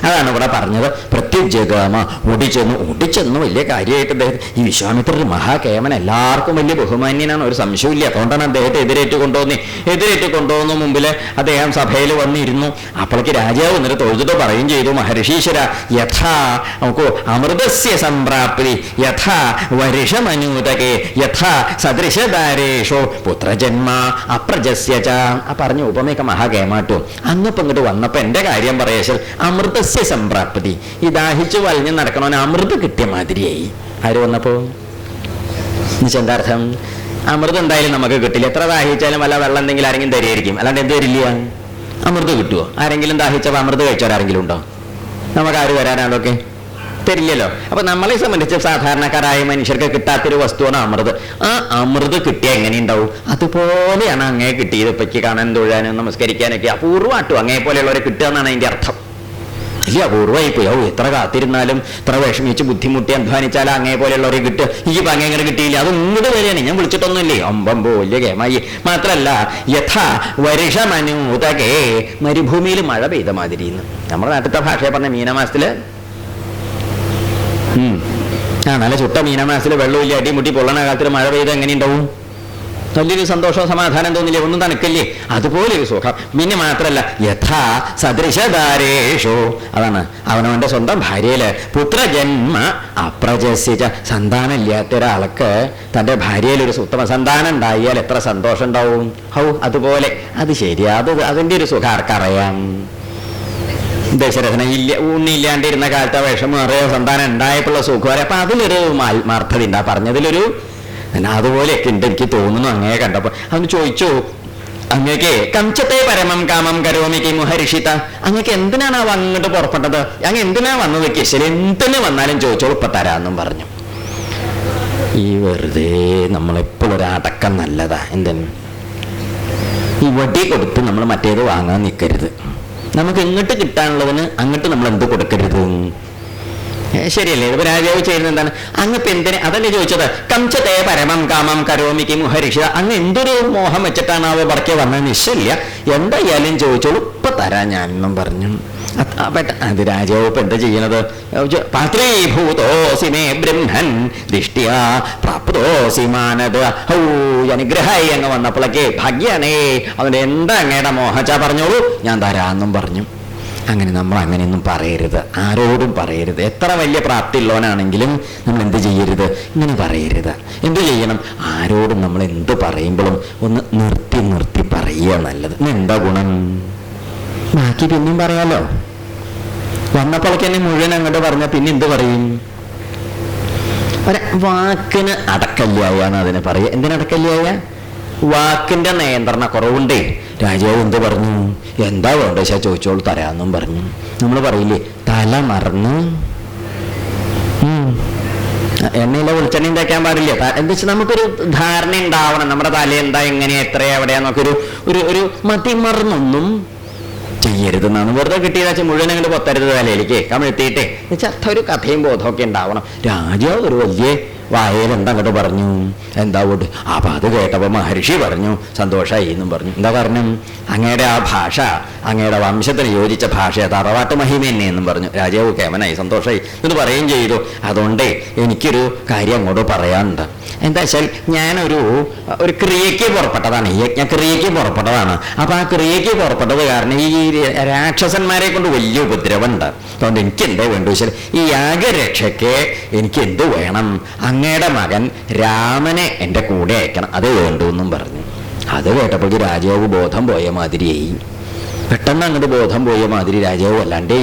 അതാണ് ഇവിടെ പറഞ്ഞത്. പ്രത്യുജഗാമ ഓടിച്ചെന്നു വലിയ കാര്യമായിട്ട് അദ്ദേഹം. ഈ വിശ്വാമിത്രർ മഹാകേമൻ, എല്ലാവർക്കും വലിയ ബഹുമാന്യനാണ്, ഒരു സംശയമില്ല. അതുകൊണ്ടാണ് അദ്ദേഹത്തെ എതിരേറ്റ് കൊണ്ടുവന്നു മുമ്പിൽ അദ്ദേഹം സഭയിൽ വന്നിരുന്നു. അപ്പോഴേക്ക് രാജാവ് എന്നിട്ട് തൊഴുതിട്ട് പറയുകയും ചെയ്തു, മഹർഷീശ്വര യഥാ നോക്കൂ അമൃതസ്യ സംപ്രാപ്തി യഥാ വരിഷമനൂതകേ യഥാ സദൃശധാരേഷോ പുത്രജന്മ അപ്രജസ്യ ച. പറഞ്ഞു ഉപമയൊക്കെ മഹാകേമാട്ടോ. അന്നിപ്പം ഇങ്ങോട്ട് വന്നപ്പോ എന്റെ കാര്യം പറയേശൽ അമൃതസ്യ സംപ്രാപ്തി. ഈ ദാഹിച്ചു വലിഞ്ഞ് നടക്കണോന് അമൃത് കിട്ടിയ മാതിരിയായി. ആര് വന്നപ്പോ? എന്താർത്ഥം? അമൃത് എന്തായാലും നമുക്ക് കിട്ടില്ല. എത്ര ദാഹിച്ചാലും വല്ല വെള്ളം എന്തെങ്കിലും ആരെങ്കിലും തരികയായിരിക്കും, അല്ലാണ്ട് എന്ത് തരില്ല? അമൃത് കിട്ടുമോ? ആരെങ്കിലും ദാഹിച്ചപ്പോൾ അമൃത് കഴിച്ചവരാരെങ്കിലും ഉണ്ടോ? നമുക്ക് ആര് വരാനാണൊക്കെ തരില്ലല്ലോ. അപ്പൊ നമ്മളെ സംബന്ധിച്ച് സാധാരണക്കാരായ മനുഷ്യർക്ക് കിട്ടാത്തൊരു വസ്തുവാണ് അമൃത്. ആ അമൃത് കിട്ടിയാൽ എങ്ങനെയുണ്ടാവും? അതുപോലെയാണ് അങ്ങേ കിട്ടിയത്. ഇപ്പയ്ക്ക് കാണാൻ തൊഴാനും നമസ്കരിക്കാനൊക്കെ അപൂർവമായിട്ടും അങ്ങേ പോലെയുള്ളവരെ കിട്ടുക എന്നാണ് അതിന്റെ അർത്ഥം. വലിയ അപൂർവമായി പോയി. എത്ര കാത്തിരുന്നാലും എത്ര വിഷമിച്ച് ബുദ്ധിമുട്ടി അധ്വാനിച്ചാലും അങ്ങേ പോലെയുള്ളവരെ കിട്ടുക. ഈ അങ്ങേ ഇങ്ങനെ കിട്ടിയില്ല. അത് ഇങ്ങോട്ട് വരികയാണ്. ഞാൻ വിളിച്ചിട്ടൊന്നുമില്ലേ? അമ്പമ്പോ വലിയ കേമായി. മാത്രല്ല യഥാ വരിഷമനൂതകേ, മരുഭൂമിയിൽ മഴ പെയ്ത മാതിരി. നമ്മുടെ നാട്ടിലത്തെ ഭാഷയെ പറഞ്ഞ മീനമാസത്തില് നല്ല ചുട്ട മീനമാസത്തില് വെള്ളമില്ല, അടിമുട്ടി പൊള്ളണ കാലത്തിൽ മഴ പെയ്ത് എങ്ങനെയുണ്ടാവും? വലിയൊരു സന്തോഷവും സമാധാനം തോന്നില്ലേ? ഒന്നും തണുക്കല്ലേ? അതുപോലെ ഒരു സുഖം. പിന്നെ മാത്രല്ല യഥാ സദൃശധാരേഷോ, അതാണ് അവനവന്റെ സ്വന്തം ഭാര്യയില് പുത്രജന്മ അപ്രജസ്യച്ച, സന്താനം ഇല്ലാത്ത ഒരാൾക്ക് തന്റെ ഭാര്യയിൽ ഒരു ഉത്തമ സന്താനം ഉണ്ടായാൽ എത്ര സന്തോഷം ഉണ്ടാവും. അതുപോലെ. അത് ശരിയാ, അതിന്റെ ഒരു സുഖം ആർക്കറിയാം? ദശരഥന ഉണ്ണിയില്ലാണ്ടിരുന്ന കാലത്ത് ആ വിഷമം അറിയോ സന്താനം ഉണ്ടായപ്പോഴുള്ള സുഖം. അപ്പൊ അതിലൊരു ആത്മാർത്ഥത ഉണ്ട്. ആ പറഞ്ഞതിലൊരു അതുപോലെയൊക്കെ ഉണ്ട് എനിക്ക് തോന്നുന്നു. അങ്ങേ കണ്ടപ്പോ അന്ന് ചോദിച്ചു, അങ്ങക്ക് കംചത്തെ പരമം കാമം കരോമിക്ക് മുഹർഷിത, അങ്ങക്ക് എന്തിനാണ് അങ്ങോട്ട് പുറപ്പെട്ടത്? അങ്ങ് എന്തിനാ വന്നത്? കിശൽ എന്തിനു വന്നാലും ചോദിച്ചോളൂ, ഇപ്പൊ തരാന്നും പറഞ്ഞു. ഈ വെറുതെ നമ്മളെപ്പോഴും ഒരു അടക്കം നല്ലതാ. എന്തെന്ന് ഈ വടി കൊടുത്ത് നമ്മൾ മറ്റേത് വാങ്ങാൻ നിൽക്കരുത്. നമുക്ക് ഇങ്ങോട്ട് കിട്ടാനുള്ളതിന് അങ്ങോട്ട് നമ്മൾ എന്ത് കൊടുക്കരുത്? ശരിയല്ലേ? ഇപ്പൊ രാജാവ് ചെയ്യുന്നത് എന്താണ്? അങ്ങ് എന്തിനെ അതല്ലേ ചോദിച്ചത്? കംചതേ പരമം കാമം കരോമിക്ക് മുഹരിഷ. അങ്ങ് എന്തൊരു മോഹം വെച്ചിട്ടാണ് അവ പറക്കെ വന്നത്? നിശ്ചയില്ല, എന്തായാലും ചോദിച്ചോളൂ, ഇപ്പൊ തരാൻ ഞാനെന്നും പറഞ്ഞു. അത് രാജാവ് ഇപ്പൊ എന്താ ചെയ്യണത്? പാത്രീഭൂതോസി മേ ബ്രഹ്മൻ ദിഷ്ട്യാ പ്രാപ്തോസി മാനദ. അനുഗ്രഹമായി അങ്ങ് വന്നപ്പോഴേക്ക് ഭാഗ്യാണേ. അവന്റെ എന്താ അങ്ങയുടെ മോഹച്ചാ പറഞ്ഞോളൂ, ഞാൻ തരാമെന്നും പറഞ്ഞു. അങ്ങനെ നമ്മൾ അങ്ങനെയൊന്നും പറയരുത്, ആരോടും പറയരുത്. എത്ര വലിയ പ്രാപ്തി ഉള്ളവനാണെങ്കിലും നമ്മൾ എന്ത് ചെയ്യരുത്? ഇങ്ങനെ പറയരുത്. എന്ത് ചെയ്യണം? ആരോടും നമ്മൾ എന്ത് പറയുമ്പോഴും ഒന്ന് നിർത്തി നിർത്തി പറയുക നല്ലത്. എന്താ ഗുണം? ബാക്കി പിന്നെയും പറയാലോ. വന്നപ്പോഴേക്ക് തന്നെ മുഴുവൻ അങ്ങോട്ട് പറഞ്ഞാൽ പിന്നെ എന്ത് പറയും? വാക്കിന് അടക്കല്യാന്ന് അതിന് പറയുക. എന്തിനടക്കല്യായ? വാക്കിന്റെ നിയന്ത്രണ കുറവുണ്ടേ. രാജാവ് എന്ത് പറഞ്ഞു? എന്താ വേണ്ട വെച്ചാൽ ചോദിച്ചോളൂ, തരാമെന്നും പറഞ്ഞു. നമ്മൾ പറയില്ലേ, തല മറന്ന് എണ്ണയിലെ വെളിച്ചെണ്ണയും തേക്കാൻ പാടില്ല. എന്താ വെച്ചാൽ നമുക്കൊരു ധാരണ ഉണ്ടാവണം, നമ്മുടെ തല എന്താ, എങ്ങനെയാ, എത്രയാ, എവിടെയാന്നൊക്കെ ഒരു മതിമറന്നൊന്നും ചെയ്യരുതെന്നാണ്. വെറുതെ കിട്ടിയെന്ന് വെച്ചാൽ മുഴുവൻ അങ്ങോട്ട് പൊത്തരുത് തലയിലേക്ക് കമിഴ്ത്തിയിട്ടേ. എന്നുവെച്ചാൽ ഒരു കഥയും ബോധമൊക്കെ ഉണ്ടാവണം. രാജാവ് ഒരു വലിയ വായലെന്താ അങ്ങോട്ട് പറഞ്ഞു? എന്താ കൊണ്ട്? അപ്പൊ അത് കേട്ടപ്പോ മഹർഷി പറഞ്ഞു സന്തോഷമായി എന്നും പറഞ്ഞു. എന്താ പറഞ്ഞു? അങ്ങയുടെ ആ ഭാഷ അങ്ങയുടെ വംശത്തിന് യോജിച്ച ഭാഷ, തറവാട്ട് മഹിമ തന്നെ എന്നും പറഞ്ഞു. രാജാവ് കേമനായി, സന്തോഷമായി എന്ന് പറയുകയും ചെയ്തു. അതുകൊണ്ടേ എനിക്കൊരു കാര്യം അങ്ങോട്ട് പറയാനുണ്ട്. എന്താ വെച്ചാൽ ഞാനൊരു ക്രിയയ്ക്ക് പുറപ്പെട്ടതാണ്, യജ്ഞക്രിയയ്ക്ക് പുറപ്പെട്ടതാണ്. അപ്പൊ ആ ക്രിയയ്ക്ക് പുറപ്പെട്ടത് കാരണം ഈ രാക്ഷസന്മാരെ കൊണ്ട് വലിയ ഉപദ്രവമുണ്ട്. അതുകൊണ്ട് എനിക്ക് എന്താ വേണ്ടു വെച്ചാൽ ഈ യാഗരക്ഷയ്ക്ക് എനിക്ക് എന്ത് വേണം? അങ്ങയുടെ മകൻ രാമനെ എൻ്റെ കൂടെ അയക്കണം, അത് വേണ്ടു എന്നും പറഞ്ഞു. അത് കേട്ടപ്പോൾ രാജാവ് ബോധം പോയ മാതിരിയായി. പെട്ടെന്ന് അങ്ങോട്ട് ബോധം പോയ മാതിരി രാജാവ് വല്ലാണ്ടേ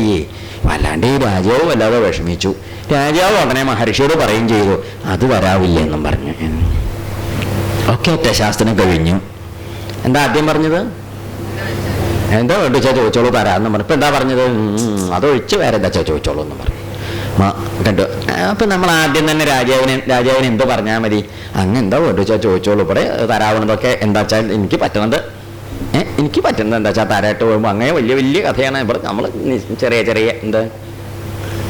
രാജാവ് വല്ലാതെ വിഷമിച്ചു. രാജാവ് ഉടനെ മഹർഷിയോട് പറയുകയും ചെയ്തു, അത് വരാവില്ല എന്നും പറഞ്ഞു. ഒക്കെ ഒറ്റശാസ്ത്രം കഴിഞ്ഞു. എന്താ ആദ്യം പറഞ്ഞത്? എന്താ വേണ്ടിച്ചാ ചോദിച്ചോളൂ, തരാമെന്നും പറഞ്ഞു. ഇപ്പൊ എന്താ പറഞ്ഞത്? അതൊഴിച്ച് വേറെ എന്താ ചോദിച്ചോളൂ എന്നും പറഞ്ഞു. കണ്ടു. അപ്പൊ നമ്മൾ ആദ്യം തന്നെ രാജാവിന് എന്ത് പറഞ്ഞാൽ മതി? അങ്ങ് എന്താ വേണ്ടിച്ചാ ചോദിച്ചോളൂ, ഇവിടെ തരാവുന്നതൊക്കെ എന്താ വെച്ചാൽ എനിക്ക് പറ്റുന്നത് എന്താ വെച്ചാൽ തരായിട്ട് പോകുമ്പോൾ അങ്ങനെ വലിയ വലിയ കഥയാണ്. ഇവിടെ നമ്മൾ ചെറിയ ചെറിയ എന്താ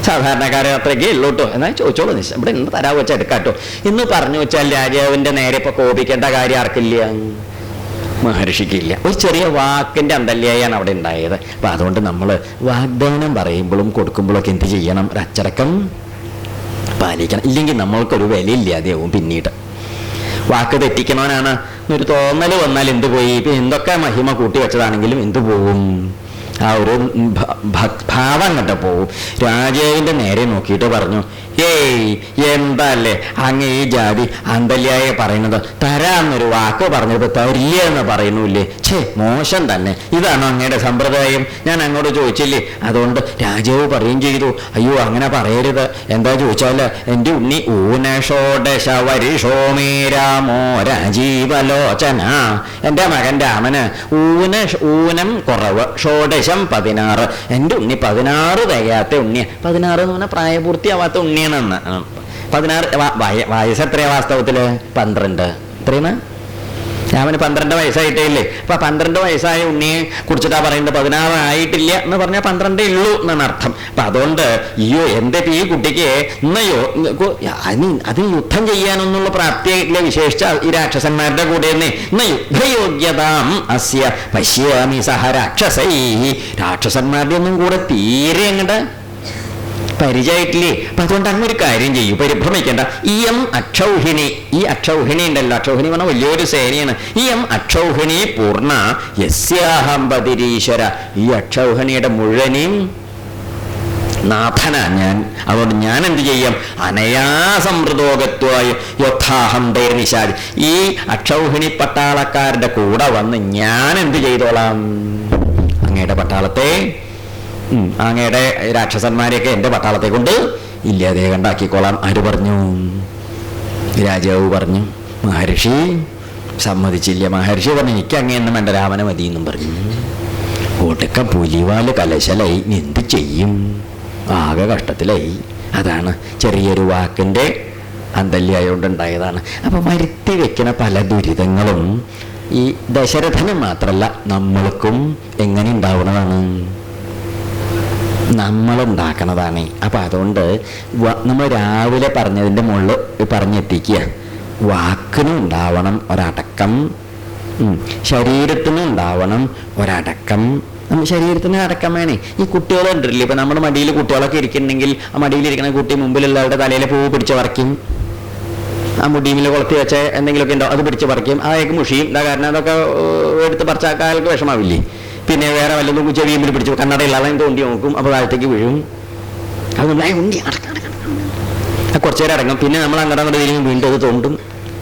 സാധാരണക്കാരെ അത്രയ്ക്കേ ഉള്ളൂ കേട്ടോ, എന്നാൽ ചോദിച്ചോളൂ, ഇവിടെ എന്ത് തരാവ് വെച്ചാൽ എടുക്കാട്ടോ എന്ന് പറഞ്ഞു വെച്ചാൽ രാജാവിന്റെ നേരെ ഇപ്പൊ കോപിക്കേണ്ട കാര്യം ആർക്കില്ല? മഹർഷിക്കില്ല. ഒരു ചെറിയ വാക്കിന്റെ അന്തല്യായാണ് അവിടെ ഉണ്ടായത്. അപ്പൊ അതുകൊണ്ട് നമ്മൾ വാഗ്ദാനം പറയുമ്പോഴും കൊടുക്കുമ്പോഴൊക്കെ എന്ത് ചെയ്യണം? ഒരു അച്ചടക്കം പാലിക്കണം. ഇല്ലെങ്കിൽ നമ്മൾക്കൊരു വിലയില്ലാതെയാവും. പിന്നീട് വാക്ക് തെറ്റിക്കണവനാണ് ഒരു തോന്നൽ വന്നാൽ എന്ത് പോയി? ഇപ്പൊ എന്തൊക്കെ മഹിമ കൂട്ടി വെച്ചതാണെങ്കിലും എന്തു പോവും? ആ ഒരു ഭാവം കണ്ട പോവും. രാജാവിന്റെ നേരെ നോക്കിയിട്ട് പറഞ്ഞു, ഏയ് എന്താ അല്ലേ അങ്ങ് ഈ ജാതി അന്തല്യായ പറയുന്നത്? തരാന്നൊരു വാക്ക് പറഞ്ഞത് തരില്ല എന്ന് പറയുന്നില്ലേ? മോശം തന്നെ. ഇതാണോ അങ്ങയുടെ സമ്പ്രദായം? ഞാൻ അങ്ങോട്ട് ചോദിച്ചില്ലേ? അതുകൊണ്ട് രാജാവ് പറയുകയും ചെയ്തു, അയ്യോ അങ്ങനെ പറയരുത്. എന്താ ചോദിച്ചാല്, എൻ്റെ ഉണ്ണി ഊനഷോഡശവരിഷോമേ രാമോ രാജീവലോചന. എൻ്റെ മകൻ രാമന് ഊനം കുറവ്, ഷോഡശം 16. എൻ്റെ ഉണ്ണി 16 തികയാത്ത ഉണ്ണിയ. 16 എന്ന് പറഞ്ഞാൽ പ്രായപൂർത്തിയാവാത്ത ഉണ്ണിയാണെന്ന്. 16 വയസ്സ് എത്രയാ വാസ്തവത്തില്? 12. എത്രയാണ്? രാമന് 12 വയസ്സായിട്ടേ ഇല്ലേ? അപ്പൊ 12 വയസ്സായ ഉണ്ണിയെ കുറിച്ചിട്ടാ പറയുന്നത്. 16 ആയിട്ടില്ല എന്ന് പറഞ്ഞാൽ 12 ഉള്ളൂ എന്നാണ് അർത്ഥം. അപ്പൊ അതുകൊണ്ട് അയ്യോ എന്റെ ഈ കുട്ടിക്ക് ഇന്നയോ അതിന് യുദ്ധം ചെയ്യാനൊന്നുള്ള പ്രാപ്തിയില്ല, വിശേഷിച്ച ഈ രാക്ഷസന്മാരുടെ കൂടെ തന്നെ ഇന്ന് യുദ്ധയോഗ്യതാം അസ്യ പശ്യാമി സഹ രാക്ഷസൈ. രാക്ഷസന്മാരുടെ ഒന്നും കൂടെ തീരെ അങ്ങോട്ട് പരിചയമായിട്ടില്ലേ? അപ്പൊ അതുകൊണ്ട് അങ്ങൊരു കാര്യം ചെയ്യൂ, പരിഭ്രമിക്കേണ്ട. ഇയം അക്ഷൗഹിണി, ഈ അക്ഷൗഹിണി ഉണ്ടല്ലോ, അക്ഷൗഹിണി പറഞ്ഞാൽ വലിയൊരു സേനയാണ്. ഇയം അക്ഷൗഹിണി പൂർണ്ണ യസ്യാഹംബതിരീശ്വര. ഈ അക്ഷൗഹിണിയുടെ മുഴുവനെയും നാഥനാ ഞാൻ. അതുകൊണ്ട് ഞാൻ എന്ത് ചെയ്യും? അനയാസമൃതോഗത്വായ യഥാഹം ദൈർനിശാദി. ഈ അക്ഷൗഹിണി പട്ടാളക്കാരുടെ കൂടെ വന്ന് ഞാൻ എന്ത് ചെയ്തോളാം? അങ്ങയുടെ പട്ടാളത്തെ, അങ്ങയുടെ രാക്ഷസന്മാരെയൊക്കെ എൻ്റെ പട്ടാളത്തെ കൊണ്ട് ഇല്ലാതെ കണ്ടാക്കിക്കോളാം. ആര് പറഞ്ഞു? രാജാവ് പറഞ്ഞു. മഹർഷി സമ്മതിച്ചില്ല. മഹർഷി പറഞ്ഞു, എനിക്ക് അങ്ങേന്നും വേണ്ട, രാമനെ മതി എന്നും പറഞ്ഞു. ഒടുക്ക പുലിവാല് കലശലായി. എന്ത് ചെയ്യും? ആകെ കഷ്ടത്തിലായി. അതാണ് ചെറിയൊരു വാക്കിൻ്റെ അന്തല്യായോണ്ടുണ്ടായതാണ്. അപ്പോൾ വരുത്തി വെക്കുന്ന പല ദുരിതങ്ങളും ഈ ദശരഥന് മാത്രമല്ല നമ്മൾക്കും എങ്ങനെ ഉണ്ടാവുന്നതാണ്, നമ്മളുണ്ടാക്കണതാണ്. അപ്പം അതുകൊണ്ട് നമ്മൾ രാവിലെ പറഞ്ഞതിൻ്റെ മുകളിൽ പറഞ്ഞെത്തിക്കുക, വാക്കിനും ഉണ്ടാവണം ഒരടക്കം, ശരീരത്തിനും ഉണ്ടാവണം ഒരടക്കം. ശരീരത്തിന് അടക്കം വേണേ. ഈ കുട്ടികളുണ്ടല്ലേ, ഇപ്പം നമ്മുടെ മടിയിൽ കുട്ടികളൊക്കെ ഇരിക്കുന്നുണ്ടെങ്കിൽ ആ മടിയിലിരിക്കുന്ന കുട്ടി മുമ്പിലുള്ളവരുടെ തലയിലെ പൂവ് പിടിച്ച് പറിക്കും, ആ മുടിയിൽ കൊളുത്തി വെച്ച എന്തെങ്കിലുമൊക്കെ ഉണ്ടോ അത് പിടിച്ച് പറിക്കും, അതൊക്കെ മുഷിയും. എന്താ കാരണം അതൊക്കെ എടുത്ത് പറിച്ചാൽ അയാൾക്ക് വിഷമാവില്ലേ. പിന്നെ വേറെ വല്ലതും ചെവിയിൽ പിടിച്ച് കണ്ണടയില്ലാതെ തോണ്ടി നോക്കും, അപ്പോൾ താഴത്തേക്ക് വീഴും. അത് ഉണ്ടി കുറച്ചു നേരം അടങ്ങും. പിന്നെ നമ്മൾ അങ്ങോട്ട് അങ്ങോട്ട് വീണ്ടും അത് തോണ്ടും.